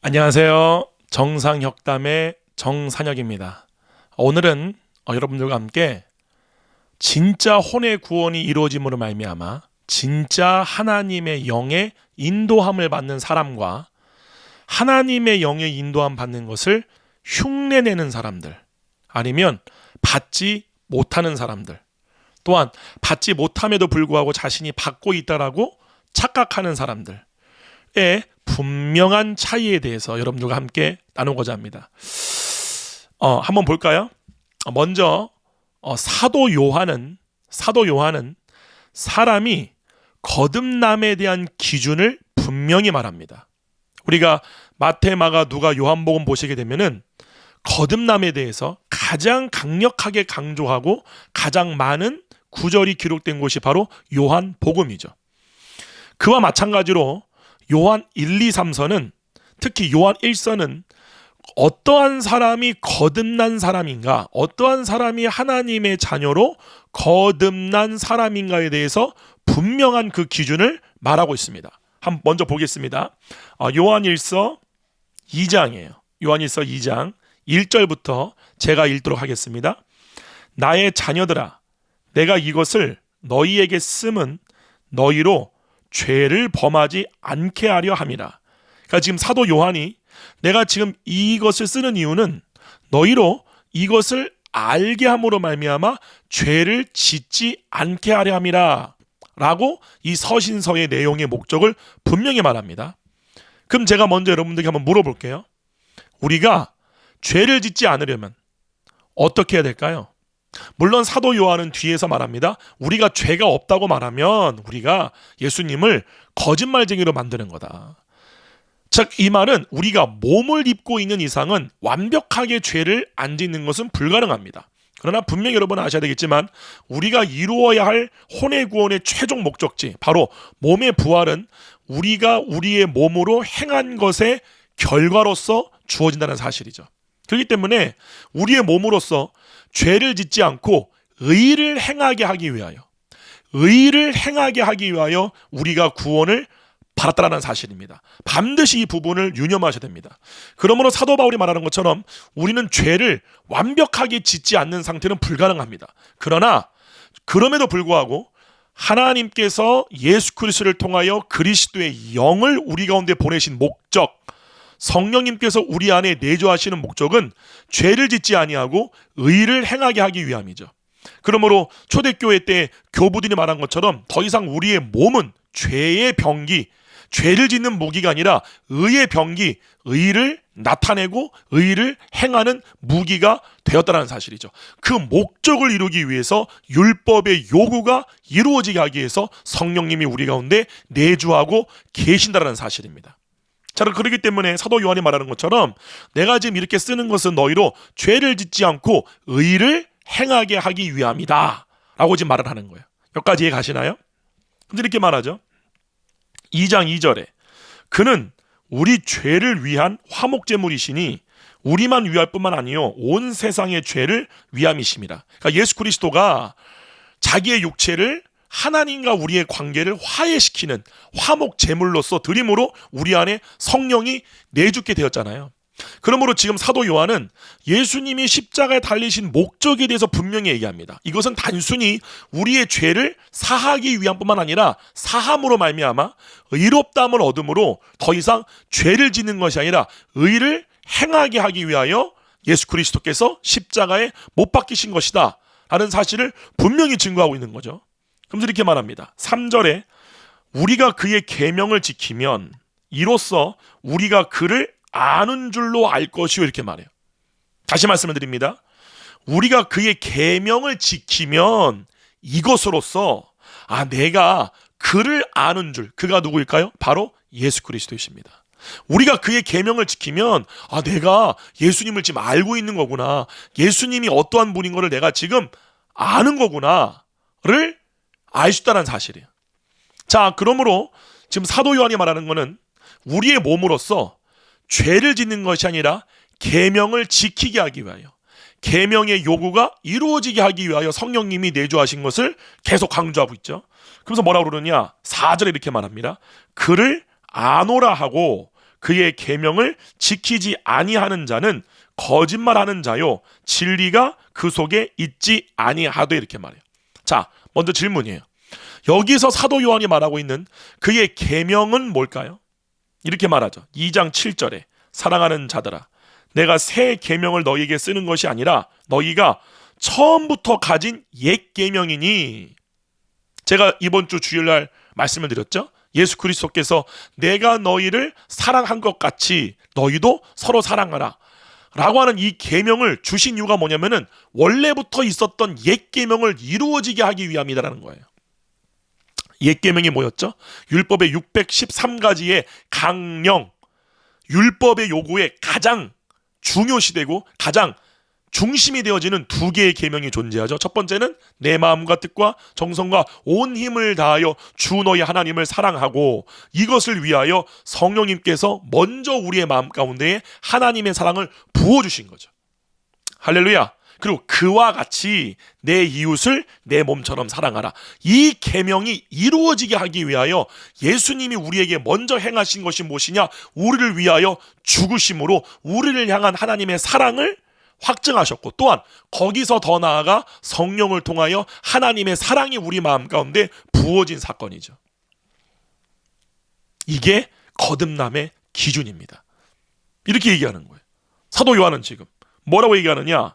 안녕하세요. 정상혁담의 정산혁입니다. 오늘은 여러분들과 함께 진짜 혼의 구원이 이루어짐으로 말미암아 진짜 하나님의 영의 인도함을 받는 사람과 하나님의 영의 인도함 받는 것을 흉내내는 사람들, 아니면 받지 못하는 사람들, 또한 받지 못함에도 불구하고 자신이 받고 있다라고 착각하는 사람들의 분명한 차이에 대해서 여러분들과 함께 나누고자 합니다. 한번 볼까요? 먼저 사도 요한은 사람이 거듭남에 대한 기준을 분명히 말합니다. 우리가 마태, 마가, 누가, 요한복음 보시게 되면은 거듭남에 대해서 가장 강력하게 강조하고 가장 많은 구절이 기록된 곳이 바로 요한복음이죠. 그와 마찬가지로 요한 1, 2, 3서는, 특히 요한 1서는 어떠한 사람이 거듭난 사람인가, 어떠한 사람이 하나님의 자녀로 거듭난 사람인가에 대해서 분명한 그 기준을 말하고 있습니다. 한번 먼저 보겠습니다. 요한 1서 2장이에요. 요한 1서 2장 1절부터 제가 읽도록 하겠습니다. 나의 자녀들아, 내가 이것을 너희에게 쓰면 너희로 죄를 범하지 않게 하려 함이라. 그러니까 지금 사도 요한이 내가 지금 이것을 쓰는 이유는 너희로 이것을 알게 함으로 말미암아 죄를 짓지 않게 하려 함이라 라고 이 서신서의 내용의 목적을 분명히 말합니다. 그럼 제가 먼저 여러분들께 한번 물어볼게요. 우리가 죄를 짓지 않으려면 어떻게 해야 될까요? 물론 사도 요한은 뒤에서 말합니다. 우리가 죄가 없다고 말하면 우리가 예수님을 거짓말쟁이로 만드는 거다. 즉, 이 말은 우리가 몸을 입고 있는 이상은 완벽하게 죄를 안 짓는 것은 불가능합니다. 그러나 분명히 여러분 아셔야 되겠지만 우리가 이루어야 할 혼의 구원의 최종 목적지, 바로 몸의 부활은 우리가 우리의 몸으로 행한 것의 결과로서 주어진다는 사실이죠. 그렇기 때문에 우리의 몸으로서 죄를 짓지 않고 의를 행하게 하기 위하여 우리가 구원을 받았다는 사실입니다. 반드시 이 부분을 유념하셔야 됩니다. 그러므로 사도 바울이 말하는 것처럼 우리는 죄를 완벽하게 짓지 않는 상태는 불가능합니다. 그러나 그럼에도 불구하고 하나님께서 예수 그리스도를 통하여 그리스도의 영을 우리 가운데 보내신 목적, 성령님께서 우리 안에 내주하시는 목적은 죄를 짓지 아니하고 의를 행하게 하기 위함이죠. 그러므로 초대교회 때 교부들이 말한 것처럼 더 이상 우리의 몸은 죄의 병기, 죄를 짓는 무기가 아니라 의의 병기, 의를 나타내고 의를 행하는 무기가 되었다는 사실이죠. 그 목적을 이루기 위해서 율법의 요구가 이루어지게 하기 위해서 성령님이 우리 가운데 내주하고 계신다는 사실입니다. 자, 그렇기 때문에 사도 요한이 말하는 것처럼 내가 지금 이렇게 쓰는 것은 너희로 죄를 짓지 않고 의를 행하게 하기 위함이다 라고 지금 말을 하는 거예요. 여기까지 이해 가시나요? 근데 이렇게 말하죠. 2장 2절에 그는 우리 죄를 위한 화목제물이시니 우리만 위할 뿐만 아니요 온 세상의 죄를 위함이심이라. 그러니까 예수 그리스도가 자기의 육체를 하나님과 우리의 관계를 화해시키는 화목 제물로서 드림으로 우리 안에 성령이 내주게 되었잖아요. 그러므로 지금 사도 요한은 예수님이 십자가에 달리신 목적에 대해서 분명히 얘기합니다. 이것은 단순히 우리의 죄를 사하기 위한 뿐만 아니라 사함으로 말미암아 의롭다함을 얻음으로 더 이상 죄를 짓는 것이 아니라 의를 행하게 하기 위하여 예수 그리스도께서 십자가에 못 박히신 것이다 라는 사실을 분명히 증거하고 있는 거죠. 그럼 이렇게 말합니다. 3절에 우리가 그의 계명을 지키면 이로써 우리가 그를 아는 줄로 알 것이요 이렇게 말해요. 다시 말씀을 드립니다. 우리가 그의 계명을 지키면 이것으로써 내가 그를 아는 줄, 그가 누구일까요? 바로 예수 그리스도이십니다. 우리가 그의 계명을 지키면 내가 예수님을 지금 알고 있는 거구나, 예수님이 어떠한 분인 거를 내가 지금 아는 거구나를 알 수 있다는 사실이에요. 자, 그러므로 지금 사도 요한이 말하는 거는 우리의 몸으로서 죄를 짓는 것이 아니라 계명을 지키게 하기 위하여, 계명의 요구가 이루어지게 하기 위하여 성령님이 내주하신 것을 계속 강조하고 있죠. 그래서 뭐라고 그러느냐? 4절에 이렇게 말합니다. 그를 아노라 하고 그의 계명을 지키지 아니하는 자는 거짓말하는 자요 진리가 그 속에 있지 아니하되 이렇게 말해요. 자, 먼저 질문이에요. 여기서 사도 요한이 말하고 있는 그의 계명은 뭘까요? 이렇게 말하죠. 2장 7절에 사랑하는 자들아 내가 새 계명을 너희에게 쓰는 것이 아니라 너희가 처음부터 가진 옛 계명이니. 제가 이번 주 주일날 말씀을 드렸죠. 예수 그리스도께서 내가 너희를 사랑한 것 같이 너희도 서로 사랑하라 라고 하는 이 계명을 주신 이유가 뭐냐면은 원래부터 있었던 옛 계명을 이루어지게 하기 위함이라는 거예요. 옛 계명이 뭐였죠? 율법의 613가지의 강령, 율법의 요구에 가장 중요시되고 가장 중심이 되어지는 두 개의 계명이 존재하죠. 첫 번째는 내 마음과 뜻과 정성과 온 힘을 다하여 주 너희 하나님을 사랑하고, 이것을 위하여 성령님께서 먼저 우리의 마음 가운데에 하나님의 사랑을 부어주신 거죠. 할렐루야. 그리고 그와 같이 내 이웃을 내 몸처럼 사랑하라. 이 계명이 이루어지게 하기 위하여 예수님이 우리에게 먼저 행하신 것이 무엇이냐? 우리를 위하여 죽으심으로 우리를 향한 하나님의 사랑을 확증하셨고, 또한 거기서 더 나아가 성령을 통하여 하나님의 사랑이 우리 마음 가운데 부어진 사건이죠. 이게 거듭남의 기준입니다. 이렇게 얘기하는 거예요. 사도 요한은 지금 뭐라고 얘기하느냐?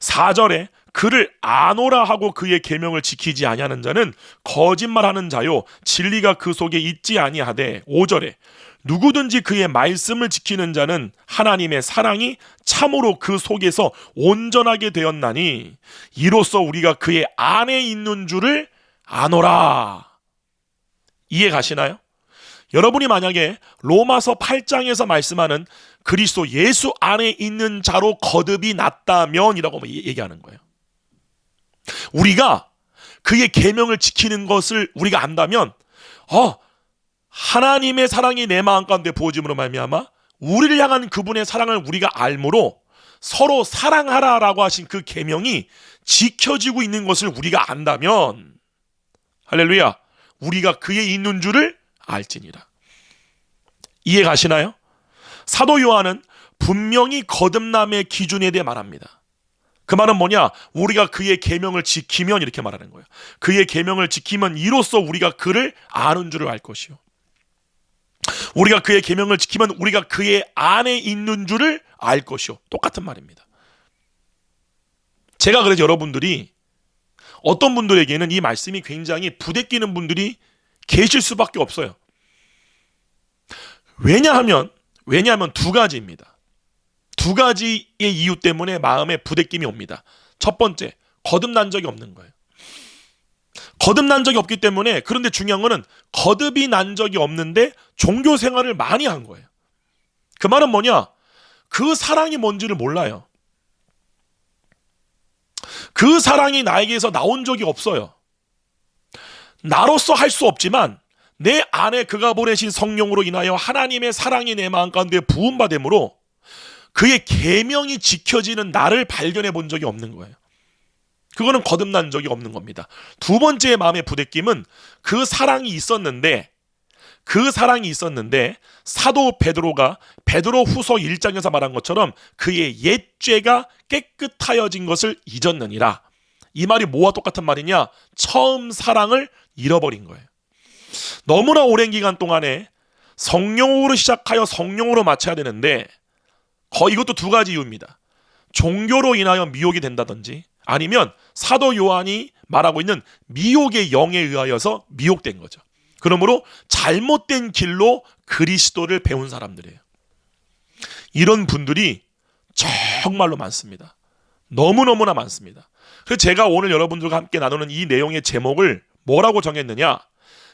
4절에 그를 아노라 하고 그의 계명을 지키지 아니하는 자는 거짓말하는 자요 진리가 그 속에 있지 아니하되, 5절에 누구든지 그의 말씀을 지키는 자는 하나님의 사랑이 참으로 그 속에서 온전하게 되었나니 이로써 우리가 그의 안에 있는 줄을 아노라. 이해 가시나요? 여러분이 만약에 로마서 8장에서 말씀하는 그리스도 예수 안에 있는 자로 거듭이 났다면 이라고 얘기하는 거예요. 우리가 그의 계명을 지키는 것을 우리가 안다면 하나님의 사랑이 내 마음 가운데 부어짐으로 말미암아 우리를 향한 그분의 사랑을 우리가 알므로 서로 사랑하라라고 하신 그 계명이 지켜지고 있는 것을 우리가 안다면, 할렐루야, 우리가 그에 있는 줄을 알지니라. 이해 가시나요? 사도 요한은 분명히 거듭남의 기준에 대해 말합니다. 그 말은 뭐냐? 우리가 그의 계명을 지키면, 이렇게 말하는 거예요. 그의 계명을 지키면 이로써 우리가 그를 아는 줄을 알 것이요, 우리가 그의 계명을 지키면 우리가 그의 안에 있는 줄을 알 것이요. 똑같은 말입니다. 제가 그래서 여러분들이, 어떤 분들에게는 이 말씀이 굉장히 부대끼는 분들이 계실 수밖에 없어요. 왜냐하면 두 가지입니다. 두 가지의 이유 때문에 마음에 부대낌이 옵니다. 첫 번째, 거듭난 적이 없는 거예요. 거듭난 적이 없기 때문에, 그런데 중요한 거는 거듭이 난 적이 없는데 종교 생활을 많이 한 거예요. 그 말은 뭐냐? 그 사랑이 뭔지를 몰라요. 그 사랑이 나에게서 나온 적이 없어요. 나로서 할 수 없지만 내 안에 그가 보내신 성령으로 인하여 하나님의 사랑이 내 마음 가운데 부음받음으로 그의 계명이 지켜지는 나를 발견해 본 적이 없는 거예요. 그거는 거듭난 적이 없는 겁니다. 두 번째 마음의 부대낌은 그 사랑이 있었는데 사도 베드로가 베드로 후서 1장에서 말한 것처럼 그의 옛 죄가 깨끗하여진 것을 잊었느니라. 이 말이 뭐와 똑같은 말이냐? 처음 사랑을 잃어버린 거예요. 너무나 오랜 기간 동안에 성령으로 시작하여 성령으로 마쳐야 되는데, 이것도 두 가지 이유입니다. 종교로 인하여 미혹이 된다든지, 아니면 사도 요한이 말하고 있는 미혹의 영에 의하여서 미혹된 거죠. 그러므로 잘못된 길로 그리스도를 배운 사람들이에요. 이런 분들이 정말로 많습니다. 너무너무나 많습니다. 그래서 제가 오늘 여러분들과 함께 나누는 이 내용의 제목을 뭐라고 정했느냐?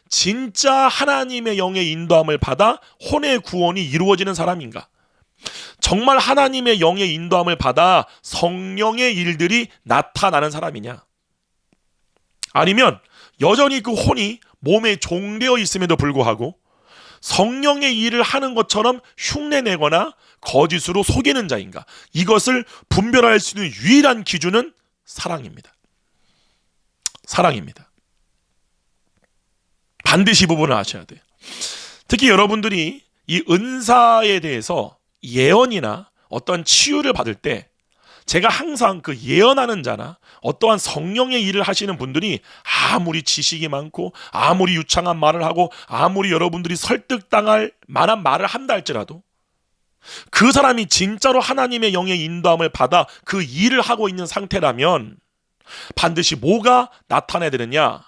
진짜 하나님의 영의 인도함을 받아 혼의 구원이 이루어지는 사람인가? 정말 하나님의 영의 인도함을 받아 성령의 일들이 나타나는 사람이냐? 아니면 여전히 그 혼이 몸에 종되어 있음에도 불구하고 성령의 일을 하는 것처럼 흉내내거나 거짓으로 속이는 자인가? 이것을 분별할 수 있는 유일한 기준은 사랑입니다. 사랑입니다. 반드시 이 부분을 아셔야 돼요. 특히 여러분들이 이 은사에 대해서 예언이나 어떤 치유를 받을 때 제가 항상 그 예언하는 자나 어떠한 성령의 일을 하시는 분들이 아무리 지식이 많고 아무리 유창한 말을 하고 아무리 여러분들이 설득당할 만한 말을 한다 할지라도 그 사람이 진짜로 하나님의 영의 인도함을 받아 그 일을 하고 있는 상태라면 반드시 뭐가 나타나야 되느냐?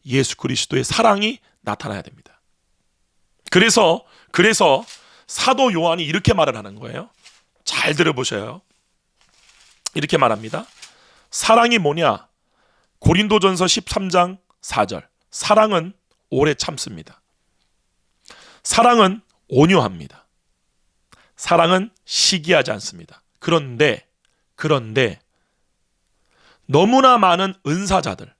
예수 그리스도의 사랑이 나타나야 됩니다. 그래서 사도 요한이 이렇게 말을 하는 거예요. 잘 들어보셔요. 이렇게 말합니다. 사랑이 뭐냐? 고린도전서 13장 4절. 사랑은 오래 참습니다. 사랑은 온유합니다. 사랑은 시기하지 않습니다. 그런데 너무나 많은 은사자들,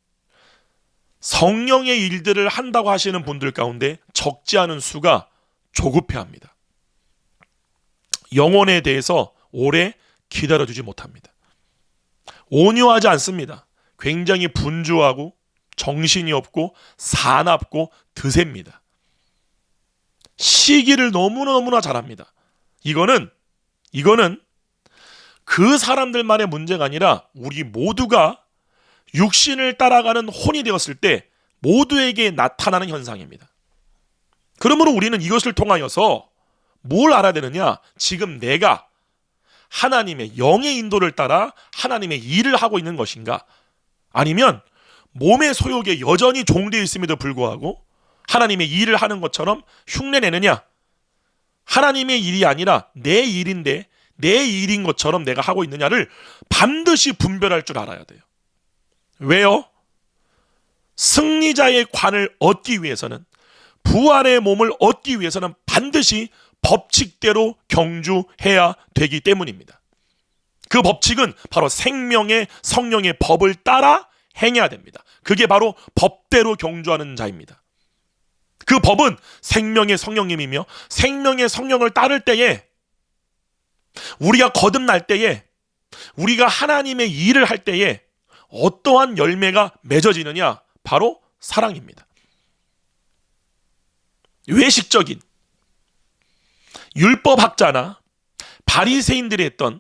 성령의 일들을 한다고 하시는 분들 가운데 적지 않은 수가 조급해합니다. 영혼에 대해서 오래 기다려주지 못합니다. 온유하지 않습니다. 굉장히 분주하고 정신이 없고 사납고 드셉니다. 시기를 너무너무나 잘합니다. 이거는 그 사람들만의 문제가 아니라 우리 모두가 육신을 따라가는 혼이 되었을 때 모두에게 나타나는 현상입니다. 그러므로 우리는 이것을 통하여서 뭘 알아야 되느냐? 지금 내가 하나님의 영의 인도를 따라 하나님의 일을 하고 있는 것인가? 아니면 몸의 소욕에 여전히 종되어 있음에도 불구하고 하나님의 일을 하는 것처럼 흉내내느냐? 하나님의 일이 아니라 내 일인데 내 일인 것처럼 내가 하고 있느냐를 반드시 분별할 줄 알아야 돼요. 왜요? 승리자의 관을 얻기 위해서는, 부활의 몸을 얻기 위해서는 반드시 법칙대로 경주해야 되기 때문입니다. 그 법칙은 바로 생명의 성령의 법을 따라 행해야 됩니다. 그게 바로 법대로 경주하는 자입니다. 그 법은 생명의 성령님이며 생명의 성령을 따를 때에 우리가 거듭날 때에 우리가 하나님의 일을 할 때에 어떠한 열매가 맺어지느냐? 바로 사랑입니다. 외식적인 율법학자나 바리새인들이 했던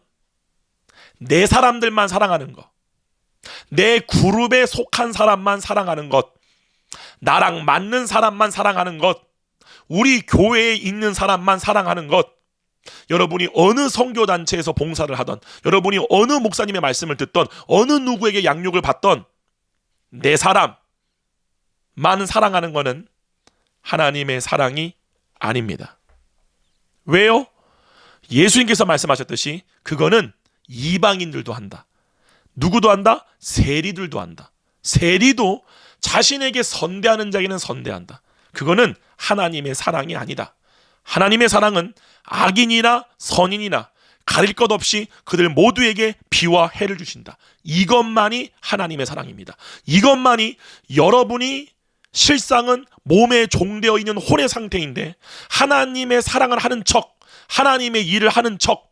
내 사람들만 사랑하는 것, 내 그룹에 속한 사람만 사랑하는 것, 나랑 맞는 사람만 사랑하는 것, 우리 교회에 있는 사람만 사랑하는 것, 여러분이 어느 선교단체에서 봉사를 하던, 여러분이 어느 목사님의 말씀을 듣던, 어느 누구에게 양육을 받던 내 사람만 사랑하는 것은 하나님의 사랑이 아닙니다. 왜요? 예수님께서 말씀하셨듯이 그거는 이방인들도 한다. 누구도 한다? 세리들도 한다. 세리도 자신에게 선대하는 자에게는 선대한다. 그거는 하나님의 사랑이 아니다. 하나님의 사랑은 악인이나 선인이나 가릴 것 없이 그들 모두에게 비와 해를 주신다. 이것만이 하나님의 사랑입니다. 이것만이 여러분이 실상은 몸에 종되어 있는 혼의 상태인데 하나님의 사랑을 하는 척, 하나님의 일을 하는 척,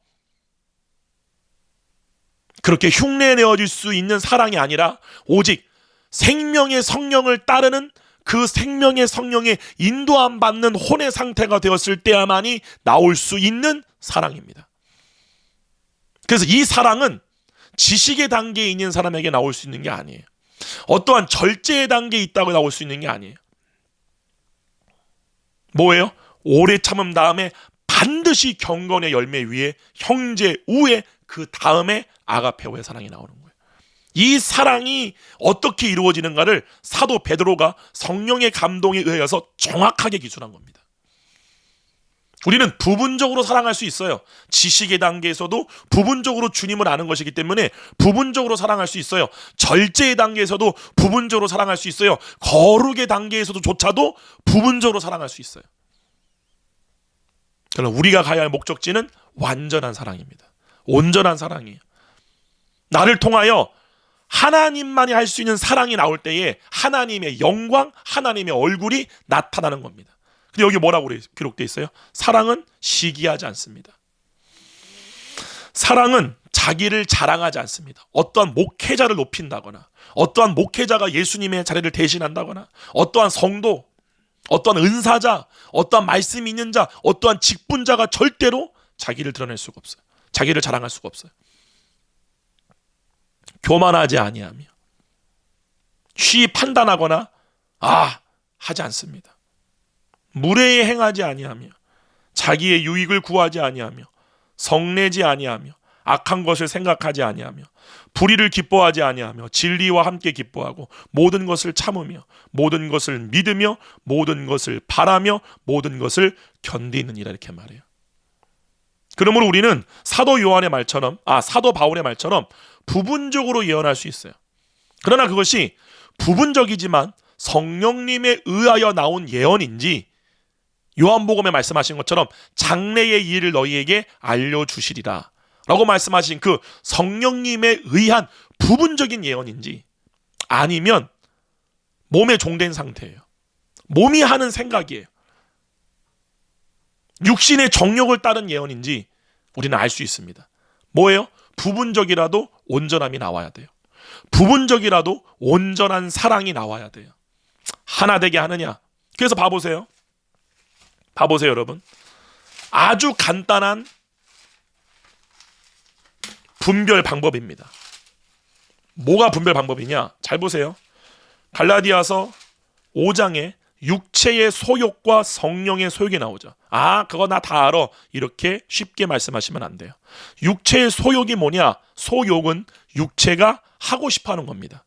그렇게 흉내내어질 수 있는 사랑이 아니라 오직 생명의 성령을 따르는 그 생명의 성령의 인도함 받는 혼의 상태가 되었을 때야만이 나올 수 있는 사랑입니다. 그래서 이 사랑은 지식의 단계에 있는 사람에게 나올 수 있는 게 아니에요. 어떠한 절제의 단계에 있다고 나올 수 있는 게 아니에요. 뭐예요? 오래 참음 다음에 반드시 경건의 열매 위에 형제 우에 그 다음에 아가페오의 사랑이 나오는 거예요. 이 사랑이 어떻게 이루어지는가를 사도 베드로가 성령의 감동에 의해서 정확하게 기술한 겁니다. 우리는 부분적으로 사랑할 수 있어요. 지식의 단계에서도 부분적으로 주님을 아는 것이기 때문에 부분적으로 사랑할 수 있어요. 절제의 단계에서도 부분적으로 사랑할 수 있어요. 거룩의 단계에서도조차도 부분적으로 사랑할 수 있어요. 그러나 우리가 가야 할 목적지는 완전한 사랑입니다. 온전한 사랑이에요. 나를 통하여 하나님만이 할 수 있는 사랑이 나올 때에 하나님의 영광, 하나님의 얼굴이 나타나는 겁니다. 근데 여기 뭐라고 기록되어 있어요? 사랑은 시기하지 않습니다. 사랑은 자기를 자랑하지 않습니다. 어떠한 목회자를 높인다거나 어떠한 목회자가 예수님의 자리를 대신한다거나 어떠한 성도, 어떠한 은사자, 어떠한 말씀이 있는 자, 어떠한 직분자가 절대로 자기를 드러낼 수가 없어요. 자기를 자랑할 수가 없어요. 교만하지 아니하며 쉬 판단하거나 하지 않습니다. 무례에 행하지 아니하며 자기의 유익을 구하지 아니하며 성내지 아니하며 악한 것을 생각하지 아니하며 불의를 기뻐하지 아니하며 진리와 함께 기뻐하고 모든 것을 참으며 모든 것을 믿으며 모든 것을 바라며 모든 것을 견디느니라 이렇게 말해요. 그러므로 우리는 사도 바울의 말처럼 부분적으로 예언할 수 있어요. 그러나 그것이 부분적이지만 성령님에 의하여 나온 예언인지 요한복음에 말씀하신 것처럼 장래의 일을 너희에게 알려주시리라 라고 말씀하신 그 성령님에 의한 부분적인 예언인지 아니면 몸에 종된 상태예요. 몸이 하는 생각이에요. 육신의 정욕을 따른 예언인지 우리는 알 수 있습니다. 뭐예요? 부분적이라도 온전함이 나와야 돼요. 부분적이라도 온전한 사랑이 나와야 돼요. 하나 되게 하느냐. 그래서 봐보세요 여러분. 아주 간단한 분별 방법입니다. 뭐가 분별 방법이냐? 잘 보세요. 갈라디아서 5장에 육체의 소욕과 성령의 소욕이 나오죠. 그거 나 다 알아. 이렇게 쉽게 말씀하시면 안 돼요. 육체의 소욕이 뭐냐? 소욕은 육체가 하고 싶어 하는 겁니다.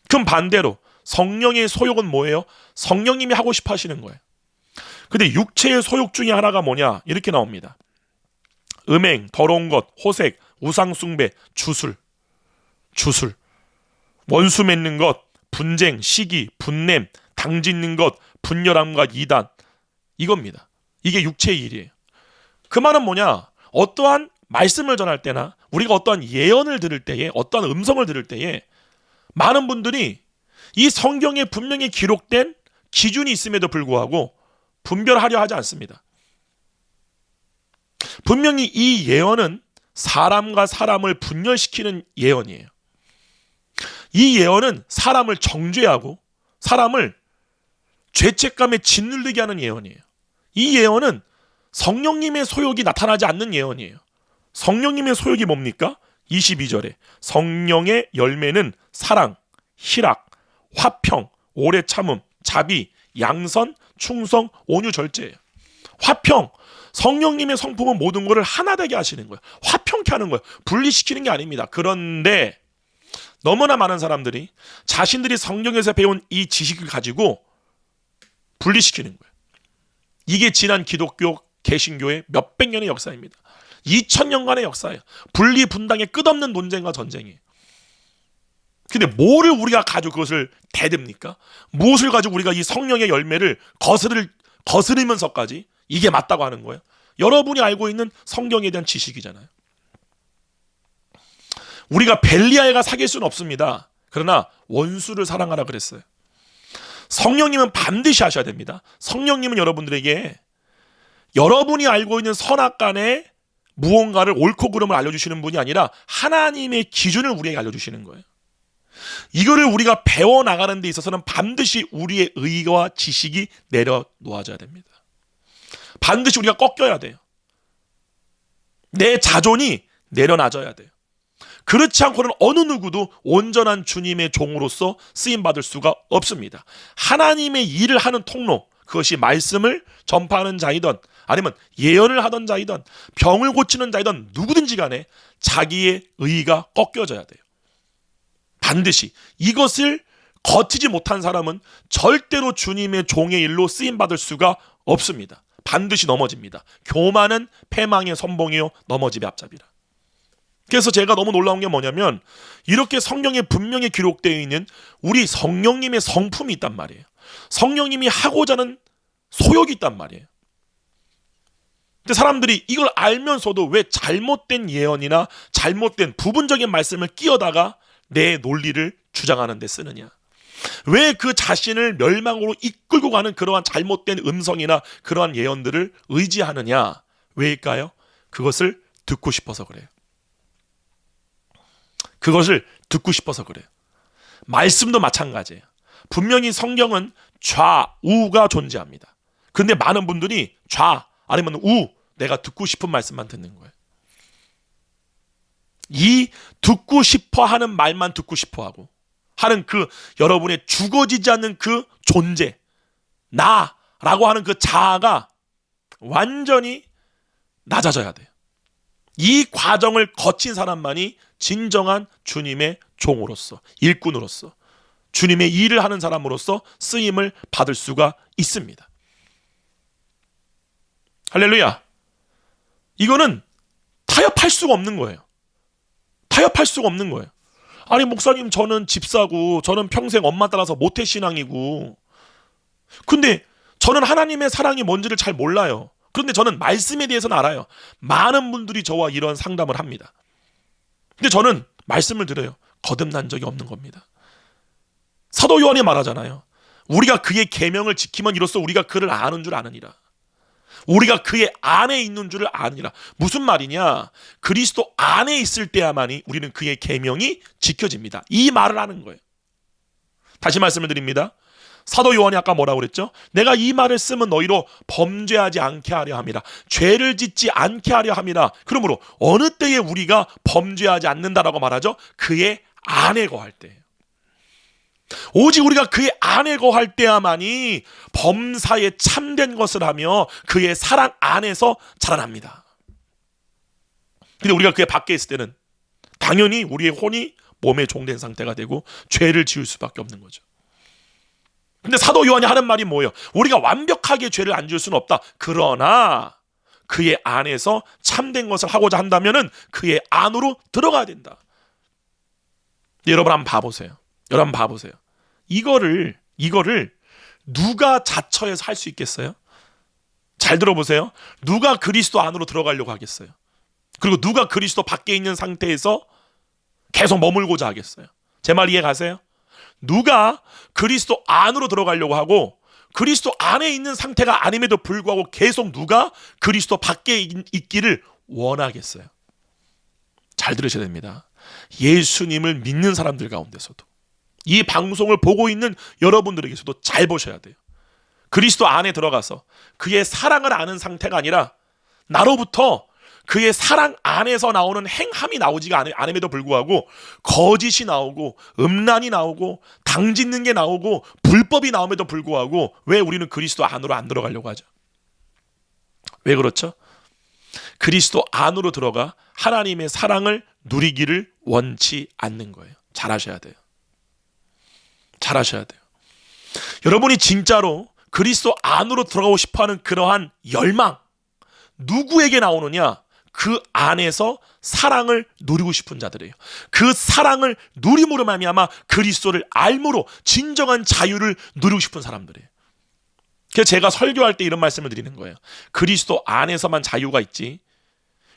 그럼 반대로 성령의 소욕은 뭐예요? 성령님이 하고 싶어 하시는 거예요. 근데 육체의 소욕 중에 하나가 뭐냐? 이렇게 나옵니다. 음행, 더러운 것, 호색, 우상숭배, 주술, 원수 맺는 것, 분쟁, 시기, 분냄, 당짓는 것, 분열함과 이단, 이겁니다. 이게 육체의 일이에요. 그 말은 뭐냐? 어떠한 말씀을 전할 때나 우리가 어떠한 예언을 들을 때에, 어떠한 음성을 들을 때에 많은 분들이 이 성경에 분명히 기록된 기준이 있음에도 불구하고 분별하려 하지 않습니다. 분명히 이 예언은 사람과 사람을 분열시키는 예언이에요. 이 예언은 사람을 정죄하고 사람을 죄책감에 짓누르게 하는 예언이에요. 이 예언은 성령님의 소욕이 나타나지 않는 예언이에요. 성령님의 소욕이 뭡니까? 22절에 성령의 열매는 사랑, 희락, 화평, 오래 참음, 자비, 양선, 충성, 온유, 절제예요. 화평, 성령님의 성품은 모든 것을 하나 되게 하시는 거예요. 화평케 하는 거예요. 분리시키는 게 아닙니다. 그런데 너무나 많은 사람들이 자신들이 성경에서 배운 이 지식을 가지고 분리시키는 거예요. 이게 지난 기독교 개신교의 몇백 년의 역사입니다. 2000년간의 역사예요. 분리분당의 끝없는 논쟁과 전쟁이에요. 근데 뭐를 우리가 가지고 그것을 대듭니까? 무엇을 가지고 우리가 이 성령의 열매를 거스르면서까지 이게 맞다고 하는 거예요? 여러분이 알고 있는 성경에 대한 지식이잖아요. 우리가 벨리알과 사귈 수는 없습니다. 그러나 원수를 사랑하라 그랬어요. 성령님은 반드시 하셔야 됩니다. 성령님은 여러분들에게 여러분이 알고 있는 선악간의 무언가를 옳고 그름을 알려주시는 분이 아니라 하나님의 기준을 우리에게 알려주시는 거예요. 이거를 우리가 배워나가는 데 있어서는 반드시 우리의 의와 지식이 내려놓아져야 됩니다. 반드시 우리가 꺾여야 돼요. 내 자존이 내려놔져야 돼요. 그렇지 않고는 어느 누구도 온전한 주님의 종으로서 쓰임받을 수가 없습니다. 하나님의 일을 하는 통로, 그것이 말씀을 전파하는 자이든 아니면 예언을 하던 자이든 병을 고치는 자이든 누구든지 간에 자기의 의가 꺾여져야 돼요. 반드시 이것을 거치지 못한 사람은 절대로 주님의 종의 일로 쓰임받을 수가 없습니다. 반드시 넘어집니다. 교만은 패망의 선봉이요 넘어짐의 앞잡이라. 그래서 제가 너무 놀라운 게 뭐냐면 이렇게 성경에 분명히 기록되어 있는 우리 성령님의 성품이 있단 말이에요. 성령님이 하고자 하는 소욕이 있단 말이에요. 근데 사람들이 이걸 알면서도 왜 잘못된 예언이나 잘못된 부분적인 말씀을 끼어다가 내 논리를 주장하는 데 쓰느냐? 왜 그 자신을 멸망으로 이끌고 가는 그러한 잘못된 음성이나 그러한 예언들을 의지하느냐? 왜일까요? 그것을 듣고 싶어서 그래요. 그것을 듣고 싶어서 그래요. 말씀도 마찬가지예요. 분명히 성경은 좌우가 존재합니다. 근데 많은 분들이 좌 아니면 우, 내가 듣고 싶은 말씀만 듣는 거예요. 이 듣고 싶어 하는 말만 듣고 싶어 하는 그 여러분의 죽어지지 않는 그 존재, 나라고 하는 그 자아가 완전히 낮아져야 돼요. 이 과정을 거친 사람만이 진정한 주님의 종으로서, 일꾼으로서, 주님의 일을 하는 사람으로서 쓰임을 받을 수가 있습니다. 할렐루야. 이거는 타협할 수가 없는 거예요. 타협할 수가 없는 거예요. 아니 목사님, 저는 집사고 저는 평생 엄마 따라서 모태신앙이고, 근데 저는 하나님의 사랑이 뭔지를 잘 몰라요. 그런데 저는 말씀에 대해서는 알아요. 많은 분들이 저와 이런 상담을 합니다. 근데 저는 말씀을 드려요. 거듭난 적이 없는 겁니다. 사도 요한이 말하잖아요. 우리가 그의 계명을 지키면 이로써 우리가 그를 아는 줄 아느니라. 우리가 그의 안에 있는 줄을 아느니라. 무슨 말이냐? 그리스도 안에 있을 때야만이 우리는 그의 계명이 지켜집니다. 이 말을 하는 거예요. 다시 말씀을 드립니다. 사도 요한이 아까 뭐라고 그랬죠? 내가 이 말을 쓰면 너희로 범죄하지 않게 하려 함이라. 죄를 짓지 않게 하려 함이라. 그러므로 어느 때에 우리가 범죄하지 않는다라고 말하죠? 그의 안에 거할 때예요. 오직 우리가 그의 안에 거할 때야만이 범사에 참된 것을 하며 그의 사랑 안에서 자라납니다. 근데 우리가 그의 밖에 있을 때는 당연히 우리의 혼이 몸에 종된 상태가 되고 죄를 지을 수밖에 없는 거죠. 근데 사도 요한이 하는 말이 뭐예요? 우리가 완벽하게 죄를 안 지을 수는 없다. 그러나 그의 안에서 참된 것을 하고자 한다면은 그의 안으로 들어가야 된다. 여러분 한번 봐보세요. 여러분 봐보세요. 이거를 누가 자처해서 할 수 있겠어요? 잘 들어보세요. 누가 그리스도 안으로 들어가려고 하겠어요? 그리고 누가 그리스도 밖에 있는 상태에서 계속 머물고자 하겠어요? 제 말 이해 가세요? 누가 그리스도 안으로 들어가려고 하고 그리스도 안에 있는 상태가 아님에도 불구하고 계속 누가 그리스도 밖에 있기를 원하겠어요? 잘 들으셔야 됩니다. 예수님을 믿는 사람들 가운데서도, 이 방송을 보고 있는 여러분들에게서도 잘 보셔야 돼요. 그리스도 안에 들어가서 그의 사랑을 아는 상태가 아니라 나로부터 그의 사랑 안에서 나오는 행함이 나오지가 않음에도 불구하고 거짓이 나오고 음란이 나오고 당짓는 게 나오고 불법이 나옴에도 불구하고 왜 우리는 그리스도 안으로 안 들어가려고 하죠? 왜 그렇죠? 그리스도 안으로 들어가 하나님의 사랑을 누리기를 원치 않는 거예요. 잘하셔야 돼요. 잘하셔야 돼요. 여러분이 진짜로 그리스도 안으로 들어가고 싶어하는 그러한 열망, 누구에게 나오느냐? 그 안에서 사랑을 누리고 싶은 자들이에요. 그 사랑을 누림으로 말미암아 그리스도를 알므로 진정한 자유를 누리고 싶은 사람들이에요. 그래서 제가 설교할 때 이런 말씀을 드리는 거예요. 그리스도 안에서만 자유가 있지,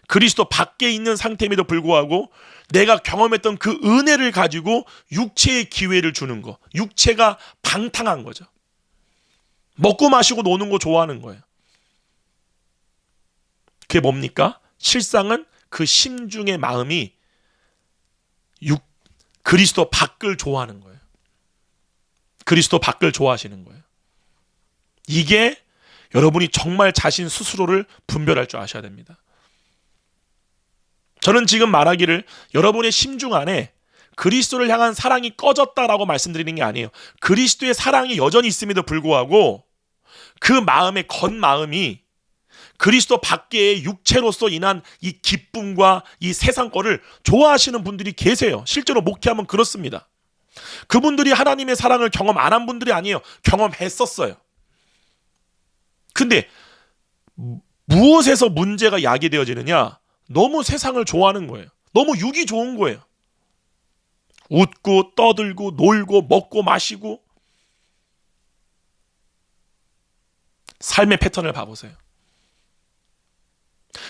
그리스도 밖에 있는 상태임에도 불구하고 내가 경험했던 그 은혜를 가지고 육체의 기회를 주는 거, 육체가 방탕한 거죠. 먹고 마시고 노는 거 좋아하는 거예요. 그게 뭡니까? 실상은 그 심중의 마음이 그리스도 밖을 좋아하는 거예요. 그리스도 밖을 좋아하시는 거예요. 이게 여러분이 정말 자신 스스로를 분별할 줄 아셔야 됩니다. 저는 지금 말하기를 여러분의 심중 안에 그리스도를 향한 사랑이 꺼졌다라고 말씀드리는 게 아니에요. 그리스도의 사랑이 여전히 있음에도 불구하고 그 마음의 겉마음이 그리스도 밖의 육체로서 인한 이 기쁨과 이 세상 거를 좋아하시는 분들이 계세요. 실제로 목회하면 그렇습니다. 그분들이 하나님의 사랑을 경험 안 한 분들이 아니에요. 경험했었어요. 근데 무엇에서 문제가 야기되어지느냐? 너무 세상을 좋아하는 거예요. 너무 육이 좋은 거예요. 웃고 떠들고 놀고 먹고 마시고 삶의 패턴을 봐보세요.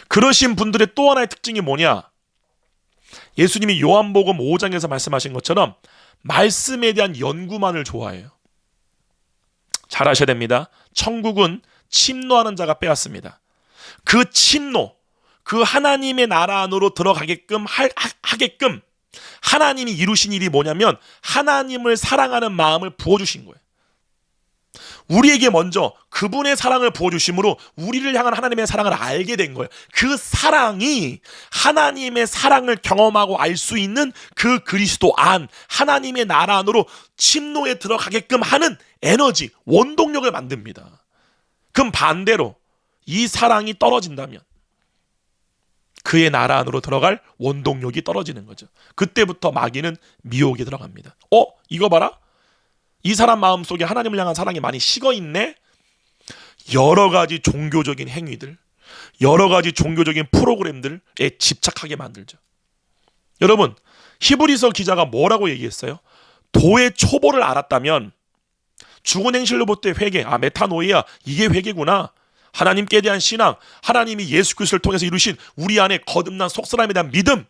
그러신 분들의 또 하나의 특징이 뭐냐? 예수님이 요한복음 5장에서 말씀하신 것처럼 말씀에 대한 연구만을 좋아해요. 잘 아셔야 됩니다. 천국은 침노하는 자가 빼앗습니다. 그 침노, 그 하나님의 나라 안으로 들어가게끔 하게끔 하나님이 이루신 일이 뭐냐면 하나님을 사랑하는 마음을 부어주신 거예요. 우리에게 먼저 그분의 사랑을 부어주심으로 우리를 향한 하나님의 사랑을 알게 된 거예요. 그 사랑이 하나님의 사랑을 경험하고 알 수 있는 그 그리스도 안, 하나님의 나라 안으로 침노에 들어가게끔 하는 에너지, 원동력을 만듭니다. 그럼 반대로 이 사랑이 떨어진다면 그의 나라 안으로 들어갈 원동력이 떨어지는 거죠. 그때부터 마귀는 미혹에 들어갑니다. 이거 봐라. 이 사람 마음속에 하나님을 향한 사랑이 많이 식어있네. 여러 가지 종교적인 행위들, 여러 가지 종교적인 프로그램들에 집착하게 만들죠. 여러분, 히브리서 기자가 뭐라고 얘기했어요? 도의 초보를 알았다면 죽은 행실로부터의 회개, 메타노이아, 이게 회개구나. 하나님께 대한 신앙, 하나님이 예수 그리스도를 통해서 이루신 우리 안에 거듭난 속사람에 대한 믿음,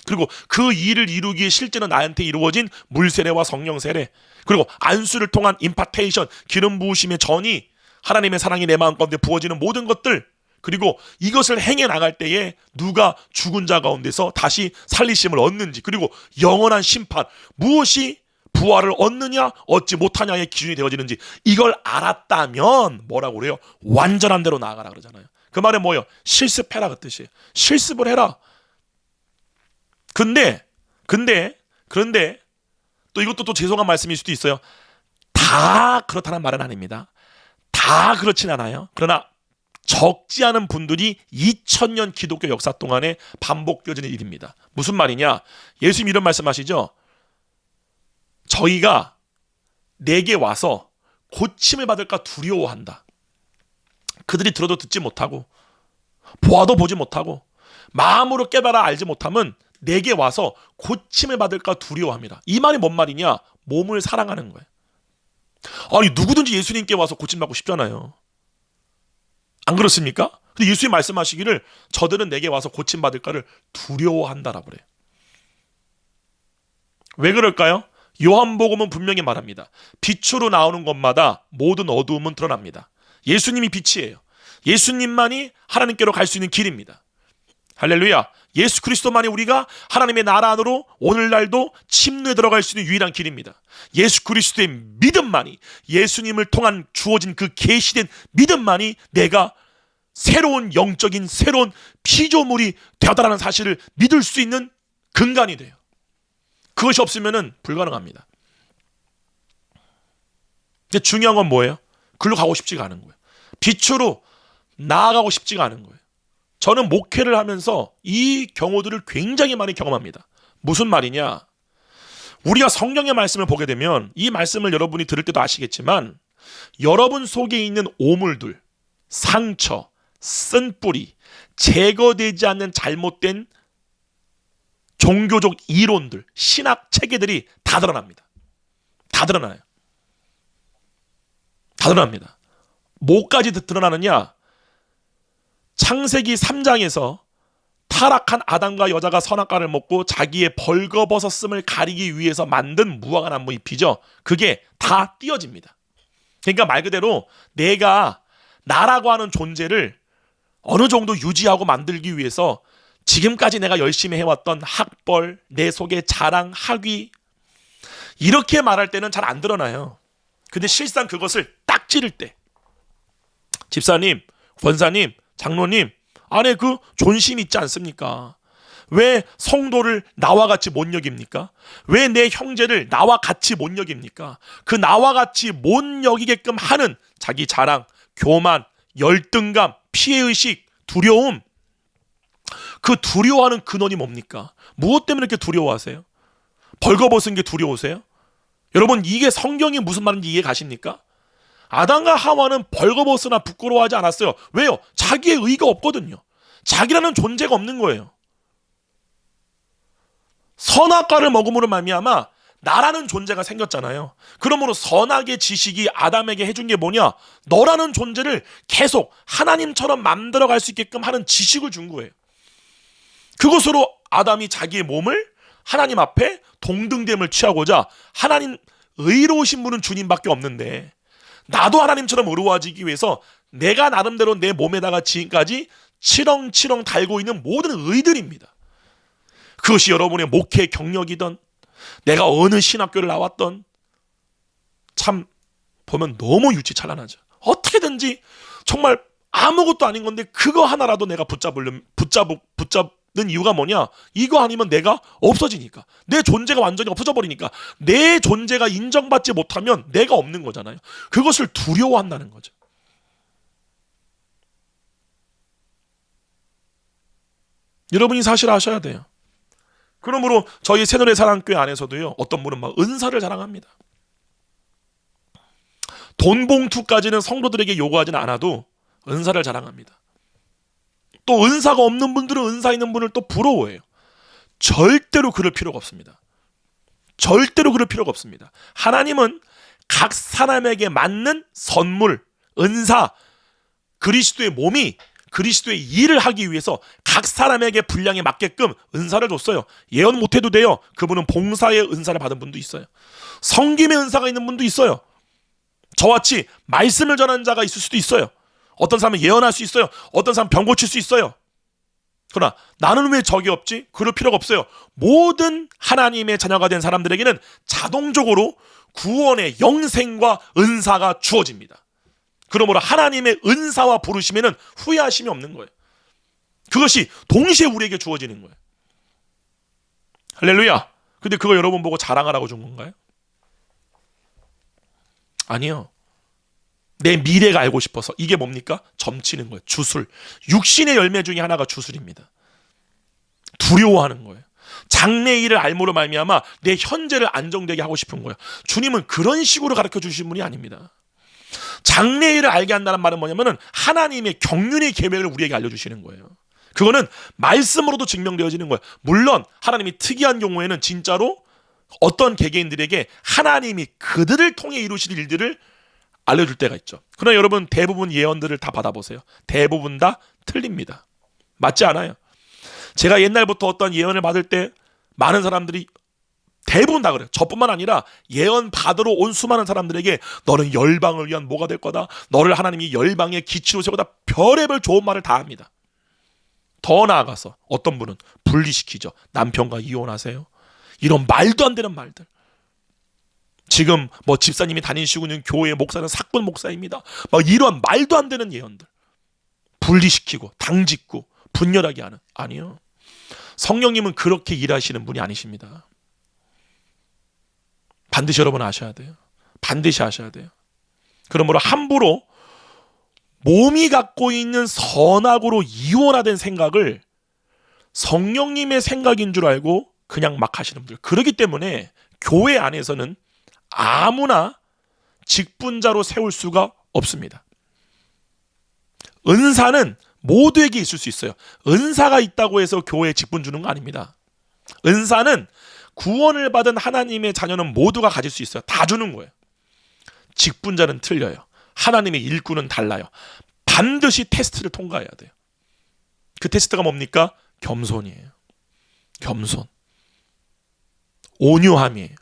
그리고 그 일을 이루기 위해 실제는 나한테 이루어진 물세례와 성령 세례, 그리고 안수를 통한 임파테이션, 기름 부으심의 전이, 하나님의 사랑이 내 마음 가운데 부어지는 모든 것들, 그리고 이것을 행해 나갈 때에 누가 죽은 자 가운데서 다시 살리심을 얻는지, 그리고 영원한 심판, 무엇이 부활을 얻느냐 얻지 못하냐의 기준이 되어지는지, 이걸 알았다면 뭐라고 그래요? 완전한 대로 나아가라 그러잖아요. 그 말은 뭐예요? 실습해라 그 뜻이에요. 실습을 해라. 그런데 또 이것도 또 죄송한 말씀일 수도 있어요. 다 그렇다는 말은 아닙니다. 다 그렇진 않아요. 그러나 적지 않은 분들이 2000년 기독교 역사 동안에 반복되어지는 일입니다. 무슨 말이냐? 예수님 이런 말씀하시죠. 저희가 내게 와서 고침을 받을까 두려워한다. 그들이 들어도 듣지 못하고 보아도 보지 못하고 마음으로 깨달아 알지 못하면 내게 와서 고침을 받을까 두려워합니다. 이 말이 뭔 말이냐? 몸을 사랑하는 거예요. 아니 누구든지 예수님께 와서 고침받고 싶잖아요. 안 그렇습니까? 근데 예수님 말씀하시기를 저들은 내게 와서 고침받을까를 두려워한다라고 그래요. 왜 그럴까요? 요한복음은 분명히 말합니다. 빛으로 나오는 것마다 모든 어두움은 드러납니다. 예수님이 빛이에요. 예수님만이 하나님께로 갈 수 있는 길입니다. 할렐루야. 예수 그리스도만이 우리가 하나님의 나라 안으로 오늘날도 침노에 들어갈 수 있는 유일한 길입니다. 예수 그리스도의 믿음만이, 예수님을 통한 주어진 그 계시된 믿음만이 내가 새로운 영적인 새로운 피조물이 되었다는 사실을 믿을 수 있는 근간이 돼요. 그것이 없으면 불가능합니다. 근데 중요한 건 뭐예요? 글로 가고 싶지가 않은 거예요. 빛으로 나아가고 싶지가 않은 거예요. 저는 목회를 하면서 이 경우들을 굉장히 많이 경험합니다. 무슨 말이냐? 우리가 성경의 말씀을 보게 되면 이 말씀을 여러분이 들을 때도 아시겠지만 여러분 속에 있는 오물들, 상처, 쓴뿌리, 제거되지 않는 잘못된 종교적 이론들, 신학 체계들이 다 드러납니다. 다 드러나요. 다 드러납니다. 뭐까지 드러나느냐? 창세기 3장에서 타락한 아담과 여자가 선악과를 먹고 자기의 벌거벗었음을 가리기 위해서 만든 무화과 나무 잎이죠. 그게 다 띄어집니다. 그러니까 말 그대로 내가 나라고 하는 존재를 어느 정도 유지하고 만들기 위해서 지금까지 내가 열심히 해왔던 학벌, 내 속의 자랑, 학위, 이렇게 말할 때는 잘 안 드러나요. 근데 실상 그것을 딱 찌를 때 집사님, 권사님, 장로님 안에 그 존심이 있지 않습니까? 왜 성도를 나와 같이 못 여깁니까? 왜 내 형제를 나와 같이 못 여깁니까? 그 나와 같이 못 여기게끔 하는 자기 자랑, 교만, 열등감, 피해의식, 두려움, 그 두려워하는 근원이 뭡니까? 무엇 때문에 이렇게 두려워하세요? 벌거벗은 게 두려우세요? 여러분, 이게 성경이 무슨 말인지 이해 가십니까? 아담과 하와는 벌거벗으나 부끄러워하지 않았어요. 왜요? 자기의 의가 없거든요. 자기라는 존재가 없는 거예요. 선악과를 먹음으로 말미암아 나라는 존재가 생겼잖아요. 그러므로 선악의 지식이 아담에게 해준 게 뭐냐? 너라는 존재를 계속 하나님처럼 만들어갈 수 있게끔 하는 지식을 준 거예요. 그것으로 아담이 자기의 몸을 하나님 앞에 동등됨을 취하고자, 하나님 의로우신 분은 주님밖에 없는데 나도 하나님처럼 의로워지기 위해서 내가 나름대로 내 몸에다가 지금까지 치렁치렁 달고 있는 모든 의들입니다. 그것이 여러분의 목회 경력이든 내가 어느 신학교를 나왔던, 참 보면 너무 유치찬란하죠. 어떻게든지 정말 아무것도 아닌 건데 그거 하나라도 내가 붙잡는 이유가 뭐냐? 이거 아니면 내가 없어지니까. 내 존재가 완전히 없어져 버리니까. 내 존재가 인정받지 못하면 내가 없는 거잖아요. 그것을 두려워한다는 거죠. 여러분이 사실 아셔야 돼요. 그러므로 저희 새노래 사랑교회 안에서도요, 어떤 분은 막 은사를 자랑합니다. 돈 봉투까지는 성도들에게 요구하지는 않아도 은사를 자랑합니다. 또 은사가 없는 분들은 은사 있는 분을 또 부러워해요. 절대로 그럴 필요가 없습니다. 절대로 그럴 필요가 없습니다. 하나님은 각 사람에게 맞는 선물, 은사, 그리스도의 몸이 그리스도의 일을 하기 위해서 각 사람에게 분량에 맞게끔 은사를 줬어요. 예언 못해도 돼요. 그분은 봉사의 은사를 받은 분도 있어요. 섬김의 은사가 있는 분도 있어요. 저같이 말씀을 전하는 자가 있을 수도 있어요. 어떤 사람은 예언할 수 있어요. 어떤 사람은 병 고칠 수 있어요. 그러나 나는 왜 적이 없지? 그럴 필요가 없어요. 모든 하나님의 자녀가 된 사람들에게는 자동적으로 구원의 영생과 은사가 주어집니다. 그러므로 하나님의 은사와 부르심에는 후회하심이 없는 거예요. 그것이 동시에 우리에게 주어지는 거예요. 할렐루야. 근데 그거 여러분 보고 자랑하라고 준 건가요? 아니요. 내 미래가 알고 싶어서. 이게 뭡니까? 점치는 거예요. 주술. 육신의 열매 중에 하나가 주술입니다. 두려워하는 거예요. 장래일을 알므로 말미암아 내 현재를 안정되게 하고 싶은 거예요. 주님은 그런 식으로 가르쳐 주신 분이 아닙니다. 장래일을 알게 한다는 말은 뭐냐면은 하나님의 경륜의 계획을 우리에게 알려주시는 거예요. 그거는 말씀으로도 증명되어지는 거예요. 물론 하나님이 특이한 경우에는 진짜로 어떤 개개인들에게 하나님이 그들을 통해 이루실 일들을 알려줄 때가 있죠. 그러나 여러분 대부분 예언들을 다 받아보세요. 대부분 다 틀립니다. 맞지 않아요. 제가 옛날부터 어떤 예언을 받을 때 많은 사람들이 대부분 다 그래요. 저뿐만 아니라 예언 받으러 온 수많은 사람들에게 너는 열방을 위한 뭐가 될 거다. 너를 하나님이 열방의 기치로 세우다. 별의별 좋은 말을 다 합니다. 더 나아가서 어떤 분은 분리시키죠. 남편과 이혼하세요. 이런 말도 안 되는 말들. 지금 뭐 집사님이 다니시고 있는 교회 목사는 사건 목사입니다. 막 이런 말도 안 되는 예언들. 분리시키고 당짓고 분열하게 하는. 아니요. 성령님은 그렇게 일하시는 분이 아니십니다. 반드시 여러분 아셔야 돼요. 반드시 아셔야 돼요. 그러므로 함부로 몸이 갖고 있는 선악으로 이원화된 생각을 성령님의 생각인 줄 알고 그냥 막 하시는 분들. 그렇기 때문에 교회 안에서는 아무나 직분자로 세울 수가 없습니다. 은사는 모두에게 있을 수 있어요. 은사가 있다고 해서 교회에 직분 주는 거 아닙니다. 은사는 구원을 받은 하나님의 자녀는 모두가 가질 수 있어요. 다 주는 거예요. 직분자는 틀려요. 하나님의 일꾼은 달라요. 반드시 테스트를 통과해야 돼요. 그 테스트가 뭡니까? 겸손이에요. 겸손. 온유함이에요.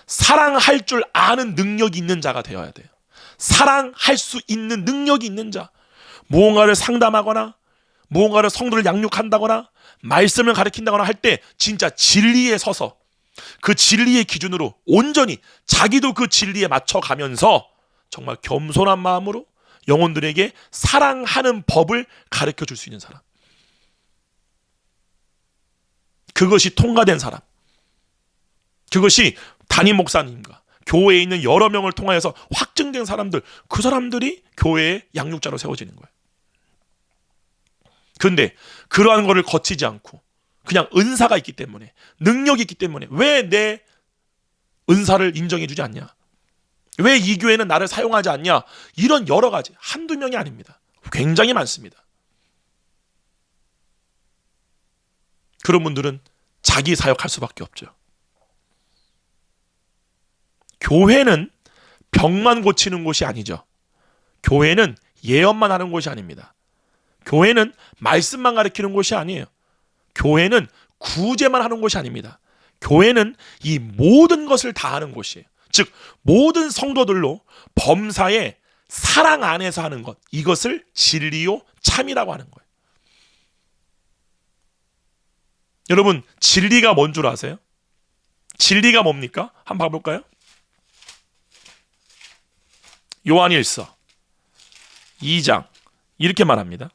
사랑할 줄 아는 능력이 있는 자가 되어야 돼요. 사랑할 수 있는 능력이 있는 자. 무언가를 상담하거나 무언가를 성도를 양육한다거나 말씀을 가르친다거나 할 때 진짜 진리에 서서 그 진리의 기준으로 온전히 자기도 그 진리에 맞춰가면서 정말 겸손한 마음으로 영혼들에게 사랑하는 법을 가르쳐 줄 수 있는 사람. 그것이 통과된 사람. 그것이 담임 목사님과 교회에 있는 여러 명을 통하여서 확증된 사람들, 그 사람들이 교회의 양육자로 세워지는 거예요. 그런데 그러한 거를 거치지 않고 그냥 은사가 있기 때문에, 능력이 있기 때문에 왜 내 은사를 인정해 주지 않냐? 왜 이 교회는 나를 사용하지 않냐? 이런 여러 가지, 한두 명이 아닙니다. 굉장히 많습니다. 그런 분들은 자기 사역할 수밖에 없죠. 교회는 병만 고치는 곳이 아니죠. 교회는 예언만 하는 곳이 아닙니다. 교회는 말씀만 가르치는 곳이 아니에요. 교회는 구제만 하는 곳이 아닙니다. 교회는 이 모든 것을 다 하는 곳이에요. 즉 모든 성도들로 범사에 사랑 안에서 하는 것, 이것을 진리요 참이라고 하는 거예요. 여러분, 진리가 뭔 줄 아세요? 진리가 뭡니까? 한번 봐볼까요? 요한일서 2장 이렇게 말합니다.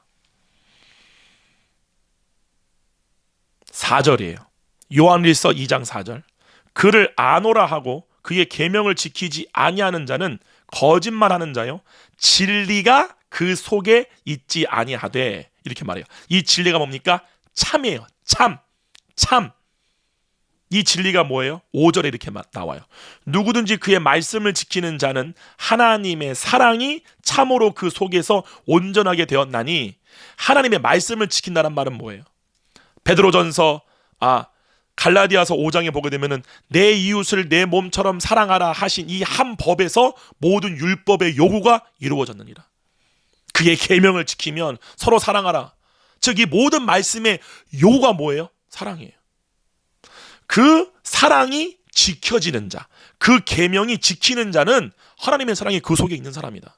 4절이에요. 요한일서 2장 4절. 그를 아노라 하고 그의 계명을 지키지 아니하는 자는 거짓말하는 자요, 진리가 그 속에 있지 아니하되, 이렇게 말해요. 이 진리가 뭡니까? 참이에요. 참. 이 진리가 뭐예요? 5절에 이렇게 나와요. 누구든지 그의 말씀을 지키는 자는 하나님의 사랑이 참으로 그 속에서 온전하게 되었나니, 하나님의 말씀을 지킨다는 말은 뭐예요? 베드로전서 갈라디아서 5장에 보게 되면은 내 이웃을 내 몸처럼 사랑하라 하신 이 한 법에서 모든 율법의 요구가 이루어졌느니라. 그의 계명을 지키면 서로 사랑하라. 즉 이 모든 말씀의 요구가 뭐예요? 사랑이에요. 그 사랑이 지켜지는 자, 그 계명이 지키는 자는 하나님의 사랑이 그 속에 있는 사람이다.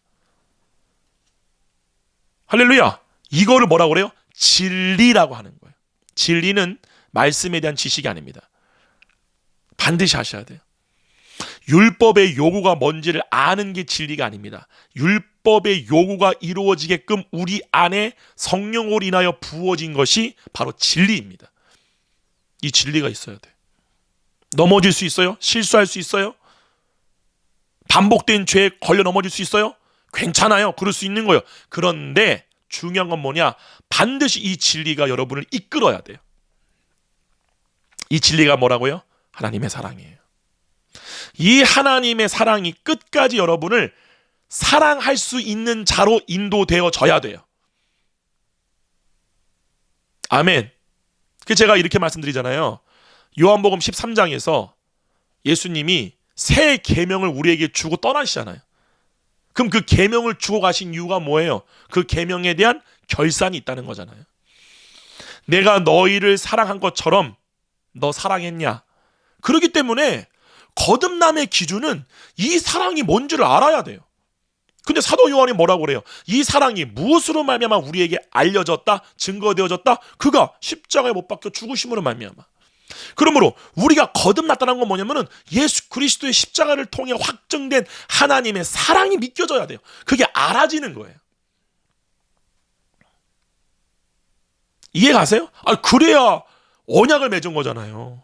할렐루야. 이거를 뭐라고 그래요? 진리라고 하는 거예요. 진리는 말씀에 대한 지식이 아닙니다. 반드시 하셔야 돼요. 율법의 요구가 뭔지를 아는 게 진리가 아닙니다. 율법의 요구가 이루어지게끔 우리 안에 성령으로 인하여 부어진 것이 바로 진리입니다. 이 진리가 있어야 돼. 넘어질 수 있어요? 실수할 수 있어요? 반복된 죄에 걸려 넘어질 수 있어요? 괜찮아요. 그럴 수 있는 거예요. 그런데 중요한 건 뭐냐? 반드시 이 진리가 여러분을 이끌어야 돼요. 이 진리가 뭐라고요? 하나님의 사랑이에요. 이 하나님의 사랑이 끝까지 여러분을 사랑할 수 있는 자로 인도되어져야 돼요. 아멘. 제가 이렇게 말씀드리잖아요. 요한복음 13장에서 예수님이 새 계명을 우리에게 주고 떠나시잖아요. 그럼 그 계명을 주고 가신 이유가 뭐예요? 그 계명에 대한 결산이 있다는 거잖아요. 내가 너희를 사랑한 것처럼 너 사랑했냐? 그렇기 때문에 거듭남의 기준은 이 사랑이 뭔지를 알아야 돼요. 근데 사도 요한이 뭐라고 그래요? 이 사랑이 무엇으로 말미암아 우리에게 알려졌다, 증거되어졌다? 그가 십자가에 못 박혀 죽으심으로 말미암아. 그러므로 우리가 거듭났다는 건 뭐냐면은 예수 그리스도의 십자가를 통해 확정된 하나님의 사랑이 믿겨져야 돼요. 그게 알아지는 거예요. 이해 가세요? 그래야 언약을 맺은 거잖아요.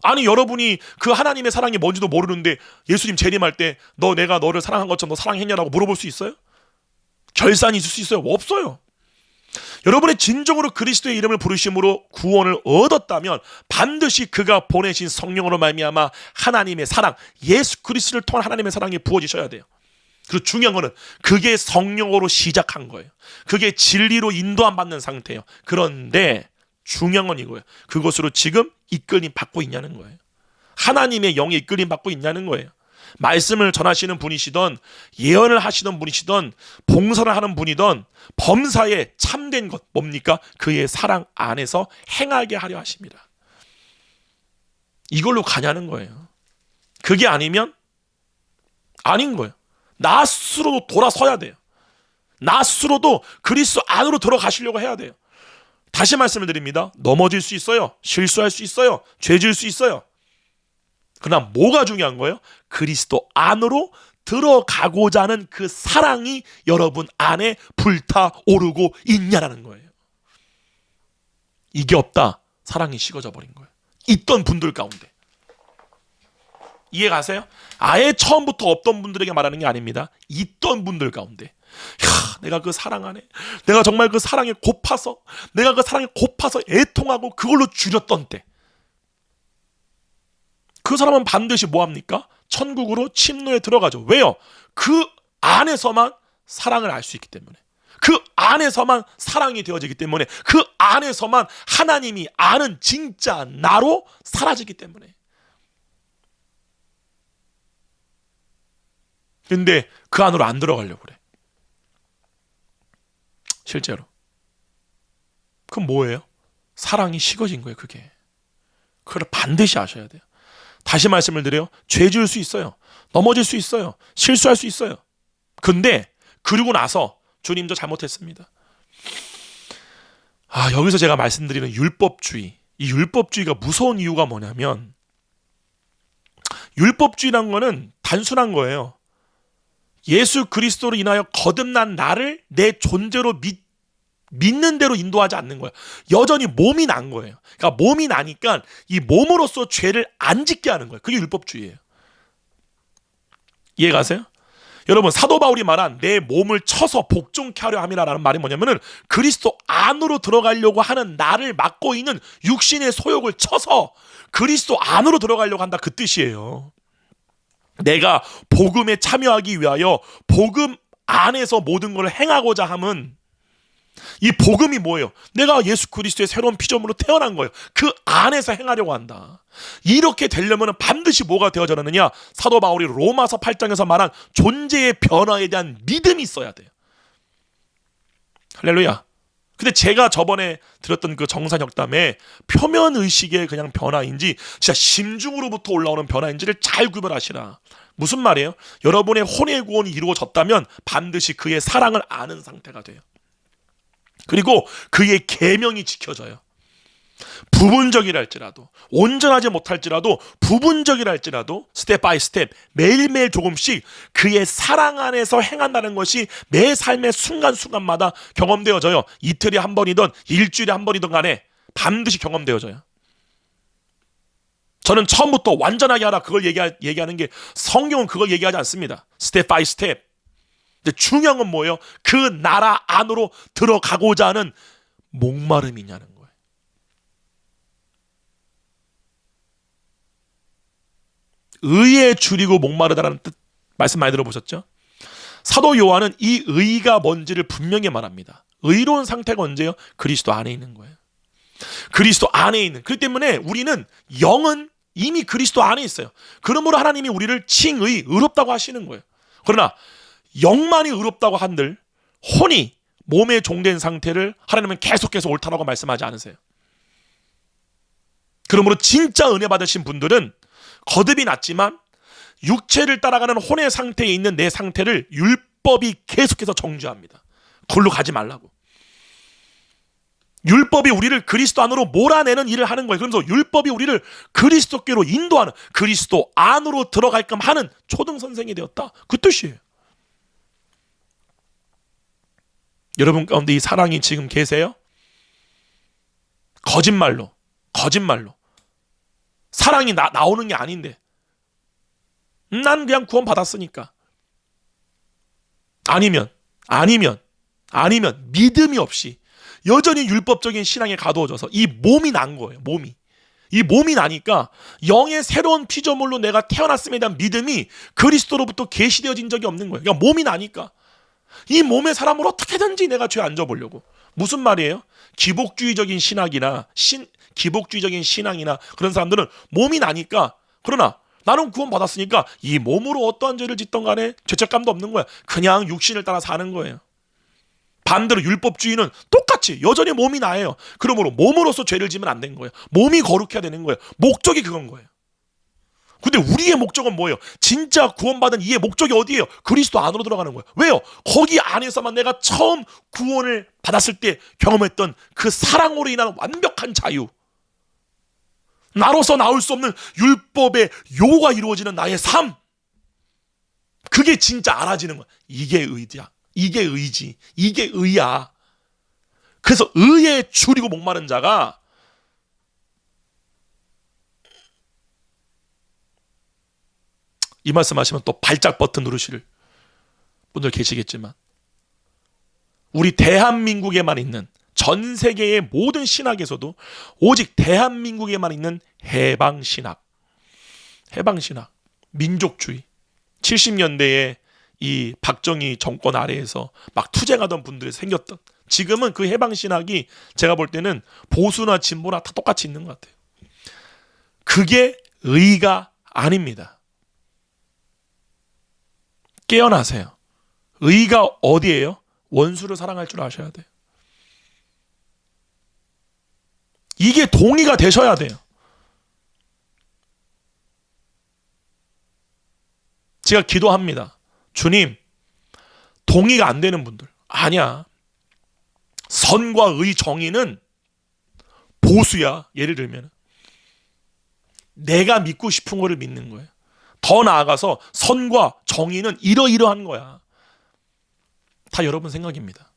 아니, 여러분이 그 하나님의 사랑이 뭔지도 모르는데 예수님 재림할 때 내가 너를 사랑한 것처럼 너 사랑했냐라고 물어볼 수 있어요? 결산이 있을 수 있어요? 없어요. 여러분의 진정으로 그리스도의 이름을 부르심으로 구원을 얻었다면 반드시 그가 보내신 성령으로 말미암아 하나님의 사랑, 예수 그리스도를 통한 하나님의 사랑이 부어지셔야 돼요. 그리고 중요한 거는 그게 성령으로 시작한 거예요. 그게 진리로 인도함 받는 상태예요. 그런데 중요한 건 이거예요. 그것으로 지금 이끌림 받고 있냐는 거예요. 하나님의 영에 이끌림 받고 있냐는 거예요. 말씀을 전하시는 분이시던 예언을 하시던 분이시던 봉사를 하는 분이던 범사에 참된 것 뭡니까? 그의 사랑 안에서 행하게 하려 하십니다. 이걸로 가냐는 거예요. 그게 아니면 아닌 거예요. 나 스스로도 돌아서야 돼요. 나 스스로도 그리스도 안으로 들어가시려고 해야 돼요. 다시 말씀을 드립니다. 넘어질 수 있어요. 실수할 수 있어요. 죄 지을 수 있어요. 그러나 뭐가 중요한 거예요? 그리스도 안으로 들어가고자 하는 그 사랑이 여러분 안에 불타오르고 있냐라는 거예요. 이게 없다. 사랑이 식어져 버린 거예요. 있던 분들 가운데. 이해 가세요? 아예 처음부터 없던 분들에게 말하는 게 아닙니다. 있던 분들 가운데. 내가 그 사랑 안에, 내가 정말 그 사랑에 고파서, 내가 그 사랑에 고파서 애통하고 그걸로 줄였던 때, 그 사람은 반드시 뭐합니까? 천국으로 침노에 들어가죠. 왜요? 그 안에서만 사랑을 알 수 있기 때문에, 그 안에서만 사랑이 되어지기 때문에, 그 안에서만 하나님이 아는 진짜 나로 사라지기 때문에. 근데 그 안으로 안 들어가려고 그래. 실제로. 그건 뭐예요? 사랑이 식어진 거예요, 그게. 그걸 반드시 아셔야 돼요. 다시 말씀을 드려요. 죄 지을 수 있어요. 넘어질 수 있어요. 실수할 수 있어요. 근데 그러고 나서 주님 저 잘못했습니다. 여기서 제가 말씀드리는 율법주의, 이 율법주의가 무서운 이유가 뭐냐면, 율법주의란 거는 단순한 거예요. 예수 그리스도로 인하여 거듭난 나를 내 존재로 믿는 대로 인도하지 않는 거예요. 여전히 몸이 난 거예요. 그러니까 몸이 나니까 이 몸으로서 죄를 안 짓게 하는 거예요. 그게 율법주의예요. 이해가세요? 여러분, 사도 바울이 말한 내 몸을 쳐서 복종케 하려 함이라는 말이 뭐냐면은 그리스도 안으로 들어가려고 하는 나를 막고 있는 육신의 소욕을 쳐서 그리스도 안으로 들어가려고 한다, 그 뜻이에요. 내가 복음에 참여하기 위하여 복음 안에서 모든 걸 행하고자 함은, 이 복음이 뭐예요? 내가 예수 그리스도의 새로운 피조물로 태어난 거예요. 그 안에서 행하려고 한다. 이렇게 되려면 반드시 뭐가 되어져야 하느냐? 사도 바울이 로마서 8장에서 말한 존재의 변화에 대한 믿음이 있어야 돼요. 할렐루야. 근데 제가 저번에 들었던 그 정산역담에 표면의식의 그냥 변화인지 진짜 심중으로부터 올라오는 변화인지를 잘 구별하시라. 무슨 말이에요? 여러분의 혼의 구원이 이루어졌다면 반드시 그의 사랑을 아는 상태가 돼요. 그리고 그의 계명이 지켜져요. 부분적이랄지라도, 온전하지 못할지라도, 부분적이랄지라도 스텝 바이 스텝 매일매일 조금씩 그의 사랑 안에서 행한다는 것이 내 삶의 순간순간마다 경험되어져요. 이틀에 한 번이든 일주일에 한 번이든 간에 반드시 경험되어져요. 저는 처음부터 완전하게 하라 그걸 얘기하는 게, 성경은 그걸 얘기하지 않습니다. 스텝 바이 스텝. 근데 중요한 건 뭐예요? 그 나라 안으로 들어가고자 하는 목마름이냐는 거예요. 의에 줄이고 목마르다라는 뜻, 말씀 많이 들어보셨죠? 사도 요한은 이 의가 뭔지를 분명히 말합니다. 의로운 상태가 언제요? 그리스도 안에 있는 거예요. 그리스도 안에 있는. 그렇기 때문에 우리는 영은 이미 그리스도 안에 있어요. 그러므로 하나님이 우리를 칭의, 의롭다고 하시는 거예요. 그러나 영만이 의롭다고 한들 혼이 몸에 종된 상태를 하나님은 계속해서 옳다라고 말씀하지 않으세요. 그러므로 진짜 은혜 받으신 분들은 거듭이 났지만 육체를 따라가는 혼의 상태에 있는 내 상태를 율법이 계속해서 정죄합니다. 그걸로 가지 말라고. 율법이 우리를 그리스도 안으로 몰아내는 일을 하는 거예요. 그러면서 율법이 우리를 그리스도께로 인도하는, 그리스도 안으로 들어갈끔 하는 초등선생이 되었다, 그 뜻이에요. 여러분 가운데 이 사랑이 지금 계세요? 거짓말로 사랑이 나오는 게 아닌데, 난 그냥 구원 받았으니까. 아니면 믿음이 없이 여전히 율법적인 신앙에 가두어져서 이 몸이 난 거예요. 이 몸이 나니까 영의 새로운 피조물로 내가 태어났음에 대한 믿음이 그리스도로부터 계시되어진 적이 없는 거예요. 그러니까 몸이 나니까 이 몸의 사람을 어떻게든지 내가 죄 안 져보려고. 무슨 말이에요? 기복주의적인 신앙이나 그런 사람들은 몸이 나니까, 그러나 나는 구원 받았으니까 이 몸으로 어떠한 죄를 짓던 간에 죄책감도 없는 거야. 그냥 육신을 따라 사는 거예요. 반대로 율법주의는 똑같이 여전히 몸이 나예요. 그러므로 몸으로서 죄를 지면 안 되는 거예요. 몸이 거룩해야 되는 거예요. 목적이 그건 거예요. 근데 우리의 목적은 뭐예요? 진짜 구원받은 이의 목적이 어디예요? 그리스도 안으로 들어가는 거예요. 왜요? 거기 안에서만 내가 처음 구원을 받았을 때 경험했던 그 사랑으로 인한 완벽한 자유, 나로서 나올 수 없는 율법의 요구가 이루어지는 나의 삶, 그게 진짜 알아지는 거야. 이게 의지야. 이게 의지. 이게 의야. 그래서 의에 줄이고 목마른 자가 이 말씀하시면 또 발작 버튼 누르실 분들 계시겠지만, 우리 대한민국에만 있는, 전 세계의 모든 신학에서도 오직 대한민국에만 있는 해방신학, 민족주의, 70년대에 이 박정희 정권 아래에서 막 투쟁하던 분들이 생겼던, 지금은 그 해방신학이 제가 볼 때는 보수나 진보나 다 똑같이 있는 것 같아요. 그게 의가 아닙니다. 깨어나세요. 의가 어디예요? 원수를 사랑할 줄 아셔야 돼요. 이게 동의가 되셔야 돼요. 제가 기도합니다. 주님, 동의가 안 되는 분들, 아니야. 선과 의, 정의는 보수야. 예를 들면 내가 믿고 싶은 거를 믿는 거예요. 더 나아가서 선과 정의는 이러이러한 거야. 다 여러분 생각입니다.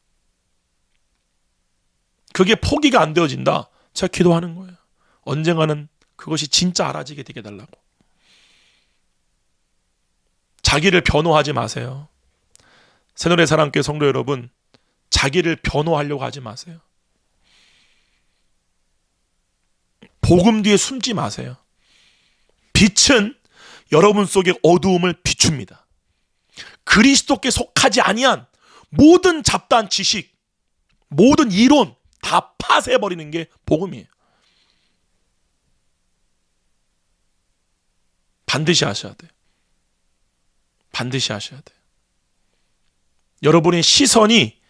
그게 포기가 안 되어진다. 제가 기도하는 거예요. 언젠가는 그것이 진짜 알아지게 되게 해달라고. 자기를 변호하지 마세요. 새노래 사랑교회 성도 여러분, 자기를 변호하려고 하지 마세요. 복음 뒤에 숨지 마세요. 빛은 여러분 속의 어두움을 비춥니다. 그리스도께 속하지 아니한 모든 잡다한 지식, 모든 이론 다 파쇄해버리는 게 복음이에요. 반드시 하셔야 돼요. 반드시 하셔야 돼요. 여러분의 시선이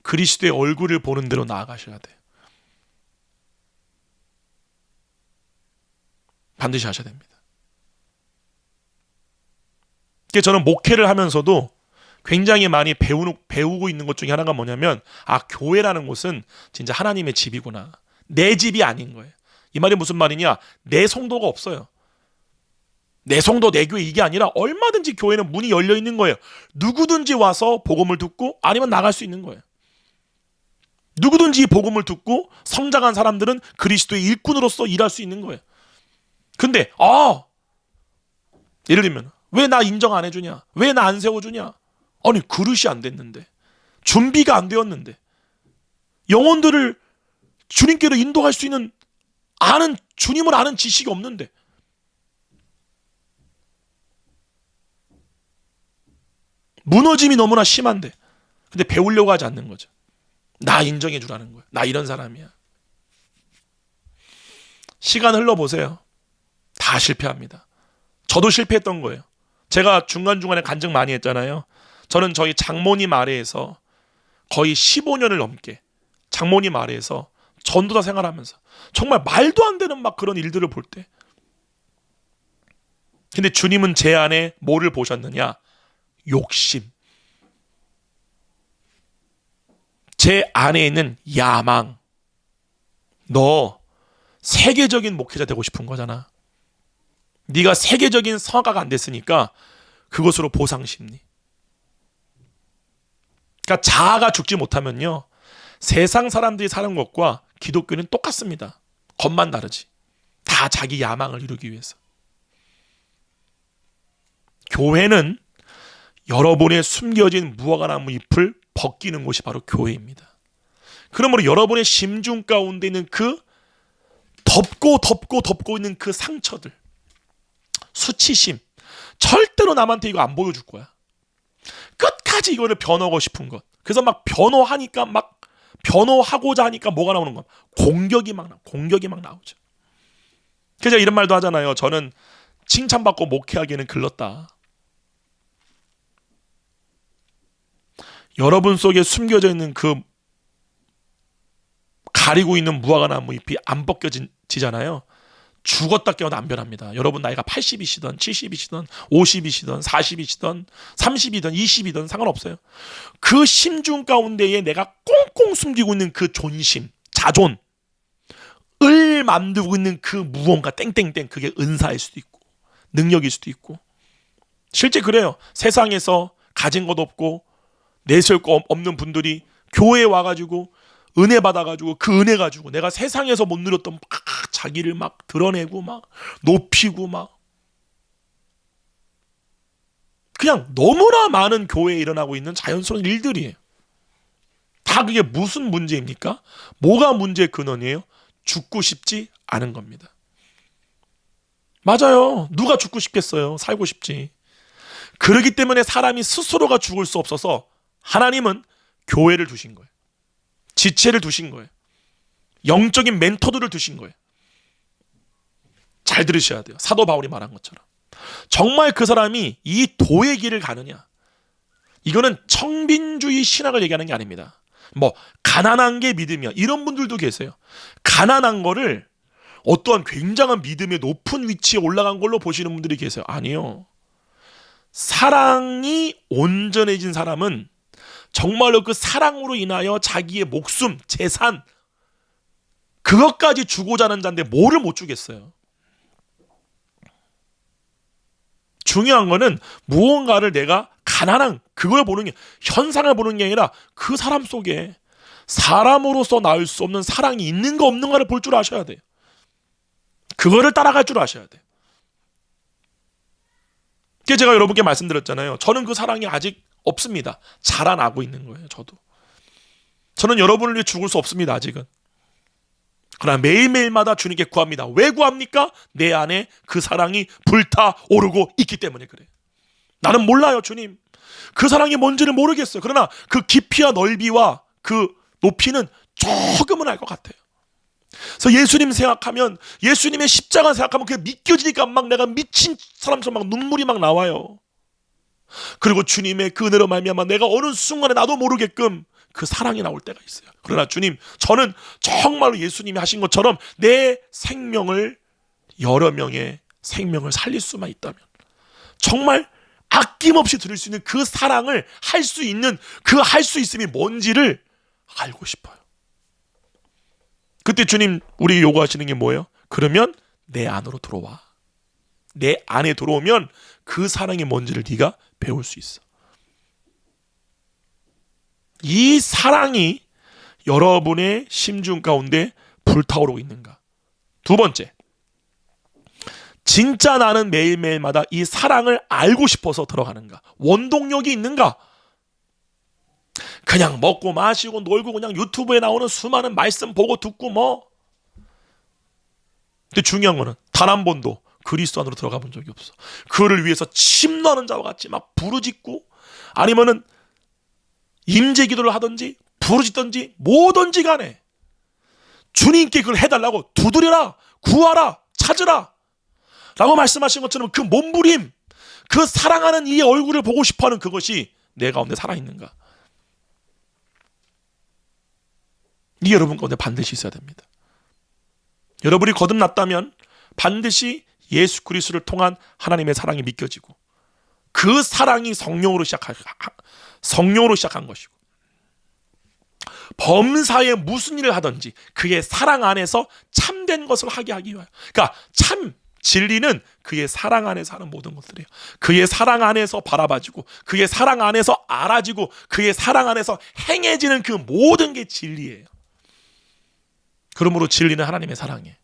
그리스도의 얼굴을 보는 대로 나아가셔야 돼요. 반드시 하셔야 됩니다. 저는 목회를 하면서도 굉장히 많이 배우고 있는 것 중에 하나가 뭐냐면, 교회라는 곳은 진짜 하나님의 집이구나. 내 집이 아닌 거예요. 이 말이 무슨 말이냐? 내 성도가 없어요. 내 성도, 내 교회 이게 아니라 얼마든지 교회는 문이 열려 있는 거예요. 누구든지 와서 복음을 듣고 아니면 나갈 수 있는 거예요. 누구든지 이 복음을 듣고 성장한 사람들은 그리스도의 일꾼으로서 일할 수 있는 거예요. 근데 예를 들면 왜 나 인정 안 해주냐? 왜 나 안 세워주냐? 아니, 그릇이 안 됐는데, 준비가 안 되었는데, 영혼들을 주님께로 인도할 수 있는 주님을 아는 지식이 없는데, 무너짐이 너무나 심한데, 근데 배우려고 하지 않는 거죠. 나 인정해 주라는 거예요. 나 이런 사람이야. 시간 흘러보세요. 다 실패합니다. 저도 실패했던 거예요. 제가 중간중간에 간증 많이 했잖아요. 저는 저희 장모님 아래에서 거의 15년을 넘게 장모님 아래에서 전도사 생활하면서 정말 말도 안 되는 막 그런 일들을 볼 때, 근데 주님은 제 안에 뭐를 보셨느냐? 욕심. 제 안에 있는 야망. 너 세계적인 목회자 되고 싶은 거잖아. 네가 세계적인 성화가가 안 됐으니까 그것으로 보상심리. 그러니까 자아가 죽지 못하면요, 세상 사람들이 사는 것과 기독교는 똑같습니다. 겉만 다르지. 다 자기 야망을 이루기 위해서. 교회는 여러분의 숨겨진 무화과나무 잎을 벗기는 곳이 바로 교회입니다. 그러므로 여러분의 심중 가운데 있는 그 덮고 있는 그 상처들, 수치심, 절대로 남한테 이거 안 보여줄 거야. 끝까지 이거를 변호하고 싶은 것. 그래서 막 변호하고자 하니까 뭐가 나오는 거야? 공격이 막 나오죠. 그래서 이런 말도 하잖아요. 저는 칭찬받고 목회하기에는 글렀다. 여러분 속에 숨겨져 있는 그 가리고 있는 무화과나무 잎이 안 벗겨지잖아요. 죽었다 깨어나 안 변합니다. 여러분 나이가 80이시든 70이시든 50이시든 40이시든 30이든 20이든 상관없어요. 그 심중 가운데에 내가 꽁꽁 숨기고 있는 그 존심, 자존을 만들고 있는 그 무언가 땡땡땡, 그게 은사일 수도 있고 능력일 수도 있고. 실제 그래요. 세상에서 가진 것 없고 내세울 거 없는 분들이 교회에 와가지고 은혜 받아가지고 그 은혜 가지고 내가 세상에서 못 누렸던 자기를 막 드러내고 막 높이고 막, 그냥 너무나 많은 교회에 일어나고 있는 자연스러운 일들이에요. 다 그게 무슨 문제입니까? 뭐가 문제의 근원이에요? 죽고 싶지 않은 겁니다. 맞아요. 누가 죽고 싶겠어요? 살고 싶지. 그렇기 때문에 사람이 스스로가 죽을 수 없어서 하나님은 교회를 두신 거예요. 지체를 두신 거예요. 영적인 멘토들을 두신 거예요. 잘 들으셔야 돼요. 사도 바울이 말한 것처럼. 정말 그 사람이 이 도의 길을 가느냐. 이거는 청빈주의 신학을 얘기하는 게 아닙니다. 뭐 가난한 게 믿음이야, 이런 분들도 계세요. 가난한 거를 어떠한 굉장한 믿음의 높은 위치에 올라간 걸로 보시는 분들이 계세요. 아니요. 사랑이 온전해진 사람은 정말로 그 사랑으로 인하여 자기의 목숨, 재산, 그것까지 주고자 하는 자인데 뭐를 못 주겠어요? 중요한 거는 무언가를 내가 가난한 그걸 보는 게, 현상을 보는 게 아니라 그 사람 속에 사람으로서 나올 수 없는 사랑이 있는가 없는가를 볼 줄 아셔야 돼요. 그거를 따라갈 줄 아셔야 돼요. 그게 제가 여러분께 말씀드렸잖아요. 저는 그 사랑이 아직 없습니다. 자라나고 있는 거예요. 저는 여러분을 위해 죽을 수 없습니다. 아직은. 그러나 매일매일마다 주님께 구합니다. 왜 구합니까? 내 안에 그 사랑이 불타오르고 있기 때문에 그래요. 나는 몰라요, 주님. 그 사랑이 뭔지를 모르겠어요. 그러나 그 깊이와 넓이와 그 높이는 조금은 알 것 같아요. 그래서 예수님 생각하면, 예수님의 십자가 생각하면 그게 믿겨지니까 막 내가 미친 사람처럼 막 눈물이 막 나와요. 그리고 주님의 그 은혜로 말미암아 내가 어느 순간에 나도 모르게끔 그 사랑이 나올 때가 있어요. 그러나 주님, 저는 정말로 예수님이 하신 것처럼 내 생명을, 여러 명의 생명을 살릴 수만 있다면, 정말 아낌없이 드릴 수 있는 그 사랑을 할 수 있는, 그 할 수 있음이 뭔지를 알고 싶어요. 그때 주님 우리 요구하시는 게 뭐예요? 그러면 내 안으로 들어와. 내 안에 들어오면 그 사랑이 뭔지를 네가 배울 수 있어. 이 사랑이 여러분의 심중 가운데 불타오르고 있는가? 두 번째, 진짜 나는 매일매일마다 이 사랑을 알고 싶어서 들어가는가? 원동력이 있는가? 그냥 먹고 마시고 놀고 그냥 유튜브에 나오는 수많은 말씀 보고 듣고 뭐. 근데 중요한 거는 단 한 번도 그리스도 안으로 들어가 본 적이 없어. 그를 위해서 침노하는 자와 같이 막 부르짖고, 아니면은 임재 기도를 하든지 부르짖든지 뭐든지 간에 주님께 그걸 해달라고 두드려라, 구하라, 찾으라 라고 말씀하신 것처럼 그 몸부림, 그 사랑하는 이 얼굴을 보고 싶어하는 그것이 내 가운데 살아있는가? 이게 여러분 가운데 반드시 있어야 됩니다. 여러분이 거듭났다면 반드시 예수 그리스도를 통한 하나님의 사랑이 믿겨지고, 그 사랑이 성령으로 시작한 것이고, 범사에 무슨 일을 하든지 그의 사랑 안에서 참된 것을 하게 하기 위하여. 그러니까 참 진리는 그의 사랑 안에서 하는 모든 것들이에요. 그의 사랑 안에서 바라봐지고, 그의 사랑 안에서 알아지고, 그의 사랑 안에서 행해지는 그 모든 게 진리예요. 그러므로 진리는 하나님의 사랑이에요.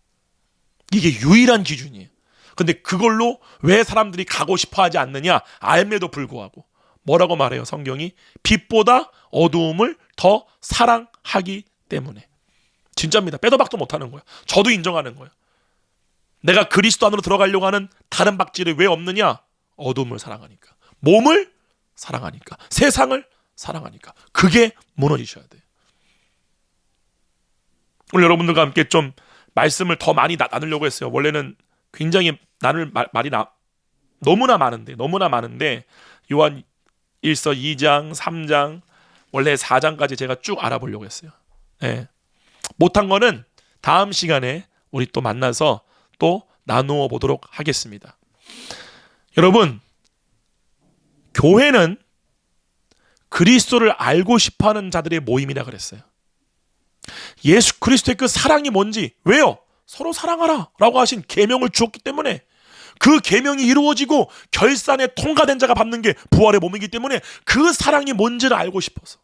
이게 유일한 기준이에요. 근데 그걸로 왜 사람들이 가고 싶어 하지 않느냐? 알매도 불구하고 뭐라고 말해요? 성경이 빛보다 어두움을 더 사랑하기 때문에. 진짜입니다. 빼도 박도 못하는 거예요. 저도 인정하는 거예요. 내가 그리스도 안으로 들어가려고 하는 다른 박질이 왜 없느냐? 어두움을 사랑하니까, 몸을 사랑하니까, 세상을 사랑하니까. 그게 무너지셔야 돼요. 오늘 여러분들과 함께 좀 말씀을 더 많이 나누려고 했어요. 원래는 굉장히 나눌 말이 너무나 많은데 요한 1서 2장, 3장, 원래 4장까지 제가 쭉 알아보려고 했어요. 네. 못한 거는 다음 시간에 우리 또 만나서 또 나누어 보도록 하겠습니다. 여러분, 교회는 그리스도를 알고 싶어하는 자들의 모임이라 그랬어요. 예수 그리스도의 그 사랑이 뭔지, 왜요? 서로 사랑하라 라고 하신 계명을 주었기 때문에, 그 계명이 이루어지고 결산에 통과된 자가 받는 게 부활의 몸이기 때문에 그 사랑이 뭔지를 알고 싶어서.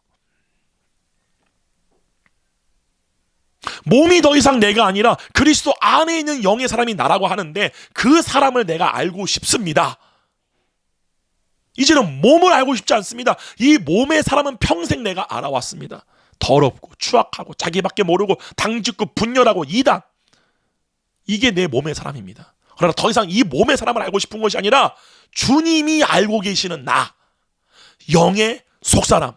몸이 더 이상 내가 아니라 그리스도 안에 있는 영의 사람이 나라고 하는데, 그 사람을 내가 알고 싶습니다. 이제는 몸을 알고 싶지 않습니다. 이 몸의 사람은 평생 내가 알아왔습니다. 더럽고 추악하고 자기밖에 모르고 당짓고 분열하고 이단, 이게 내 몸의 사람입니다. 그러나 더 이상 이 몸의 사람을 알고 싶은 것이 아니라 주님이 알고 계시는 나, 영의 속사람,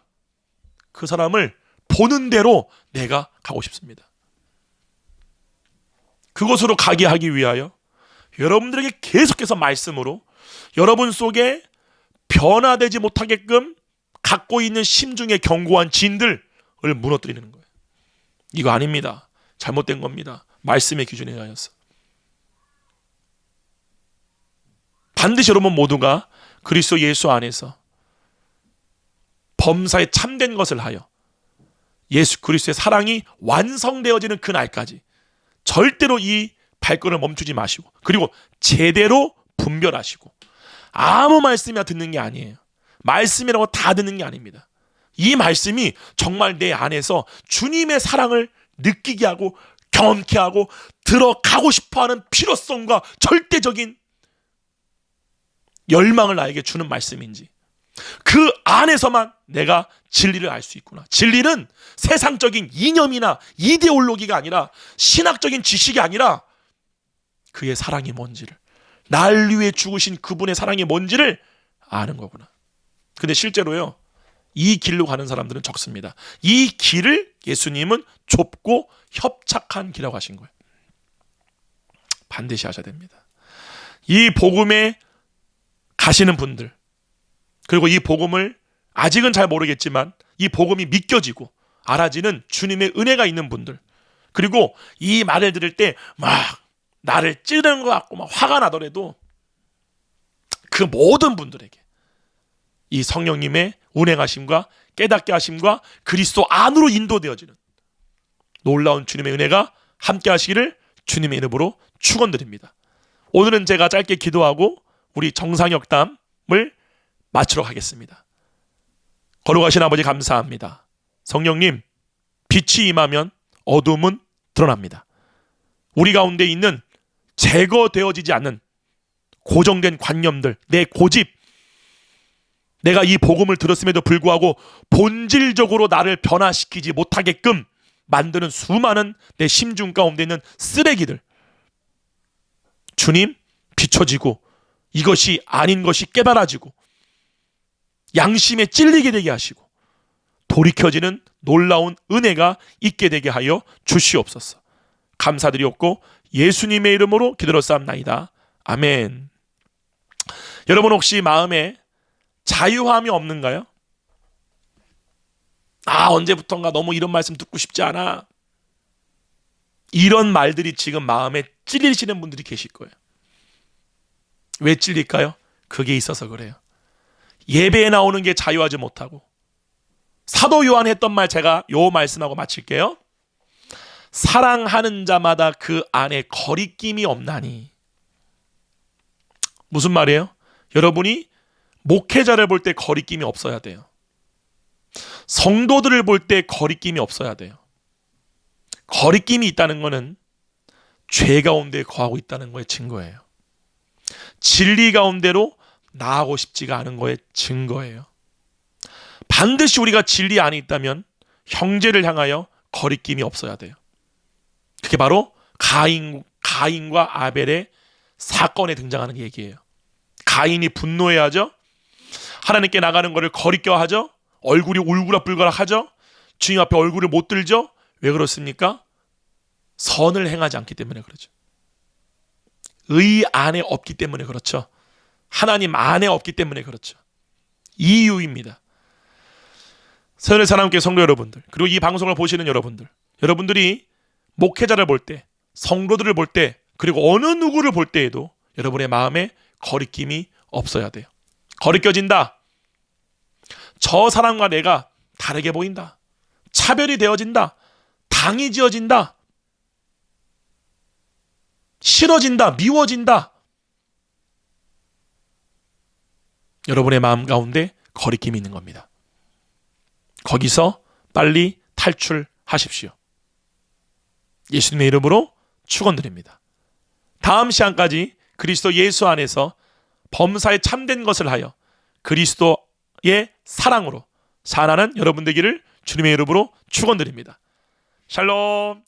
그 사람을 보는 대로 내가 가고 싶습니다. 그곳으로 가게 하기 위하여 여러분들에게 계속해서 말씀으로 여러분 속에 변화되지 못하게끔 갖고 있는 심중의 견고한 진들을 무너뜨리는 거예요. 이거 아닙니다. 잘못된 겁니다. 말씀의 기준에 의하여서. 반드시 여러분 모두가 그리스도 예수 안에서 범사에 참된 것을 하여 예수 그리스도의 사랑이 완성되어지는 그 날까지 절대로 이 발걸음을 멈추지 마시고, 그리고 제대로 분별하시고, 아무 말씀이나 듣는 게 아니에요. 말씀이라고 다 듣는 게 아닙니다. 이 말씀이 정말 내 안에서 주님의 사랑을 느끼게 하고 경험케 하고 들어가고 싶어하는 필요성과 절대적인 열망을 나에게 주는 말씀인지, 그 안에서만 내가 진리를 알 수 있구나. 진리는 세상적인 이념이나 이데올로기가 아니라, 신학적인 지식이 아니라 그의 사랑이 뭔지를, 날 위해 죽으신 그분의 사랑이 뭔지를 아는 거구나. 근데 실제로요, 이 길로 가는 사람들은 적습니다. 이 길을 예수님은 좁고 협착한 길이라고 하신 거예요. 반드시 하셔야 됩니다. 이 복음에 가시는 분들, 그리고 이 복음을 아직은 잘 모르겠지만 이 복음이 믿겨지고 알아지는 주님의 은혜가 있는 분들, 그리고 이 말을 들을 때 막 나를 찌르는 것 같고 막 화가 나더라도 그 모든 분들에게 이 성령님의 운행하심과 깨닫게 하심과 그리스도 안으로 인도되어지는 놀라운 주님의 은혜가 함께 하시기를 주님의 이름으로 축원드립니다. 오늘은 제가 짧게 기도하고 우리 정상역담을 마치도록 하겠습니다. 거룩하신 아버지 감사합니다. 성령님, 빛이 임하면 어둠은 드러납니다. 우리 가운데 있는 제거되어지지 않는 고정된 관념들, 내 고집, 내가 이 복음을 들었음에도 불구하고 본질적으로 나를 변화시키지 못하게끔 만드는 수많은 내 심중 가운데 있는 쓰레기들, 주님 비춰지고 이것이 아닌 것이 깨달아지고 양심에 찔리게 되게 하시고 돌이켜지는 놀라운 은혜가 있게 되게 하여 주시옵소서. 감사드리옵고 예수님의 이름으로 기도로싸움나이다. 아멘. 여러분 혹시 마음에 자유함이 없는가요? 언제부턴가 너무 이런 말씀 듣고 싶지 않아. 이런 말들이 지금 마음에 찔리시는 분들이 계실 거예요. 왜 찔릴까요? 그게 있어서 그래요. 예배에 나오는 게 자유하지 못하고, 사도 요한이 했던 말 제가 요 말씀하고 마칠게요. 사랑하는 자마다 그 안에 거리낌이 없나니. 무슨 말이에요? 여러분이 목회자를 볼 때 거리낌이 없어야 돼요. 성도들을 볼 때 거리낌이 없어야 돼요. 거리낌이 있다는 것은 죄 가운데 거하고 있다는 거의 증거예요. 진리 가운데로 나아가고 싶지가 않은 거의 증거예요. 반드시 우리가 진리 안에 있다면 형제를 향하여 거리낌이 없어야 돼요. 그게 바로 가인과 아벨의 사건에 등장하는 얘기예요. 가인이 분노해야죠. 하나님께 나가는 것을 거리껴하죠. 얼굴이 울그락불그락하죠. 주님 앞에 얼굴을 못 들죠. 왜 그렇습니까? 선을 행하지 않기 때문에 그렇죠. 의 안에 없기 때문에 그렇죠. 하나님 안에 없기 때문에 그렇죠. 이유입니다. 서연의 사랑교회 성도 여러분들, 그리고 이 방송을 보시는 여러분들이 목회자를 볼 때, 성도들을 볼 때, 그리고 어느 누구를 볼 때에도 여러분의 마음에 거리낌이 없어야 돼요. 거리껴진다. 저 사람과 내가 다르게 보인다. 차별이 되어진다. 당이 지어진다. 싫어진다. 미워진다. 여러분의 마음 가운데 거리낌이 있는 겁니다. 거기서 빨리 탈출하십시오. 예수님의 이름으로 축원드립니다. 다음 시간까지 그리스도 예수 안에서 범사에 참된 것을 하여 그리스도의 사랑으로 살아가는 여러분 되기를 주님의 이름으로 축원드립니다. 샬롬.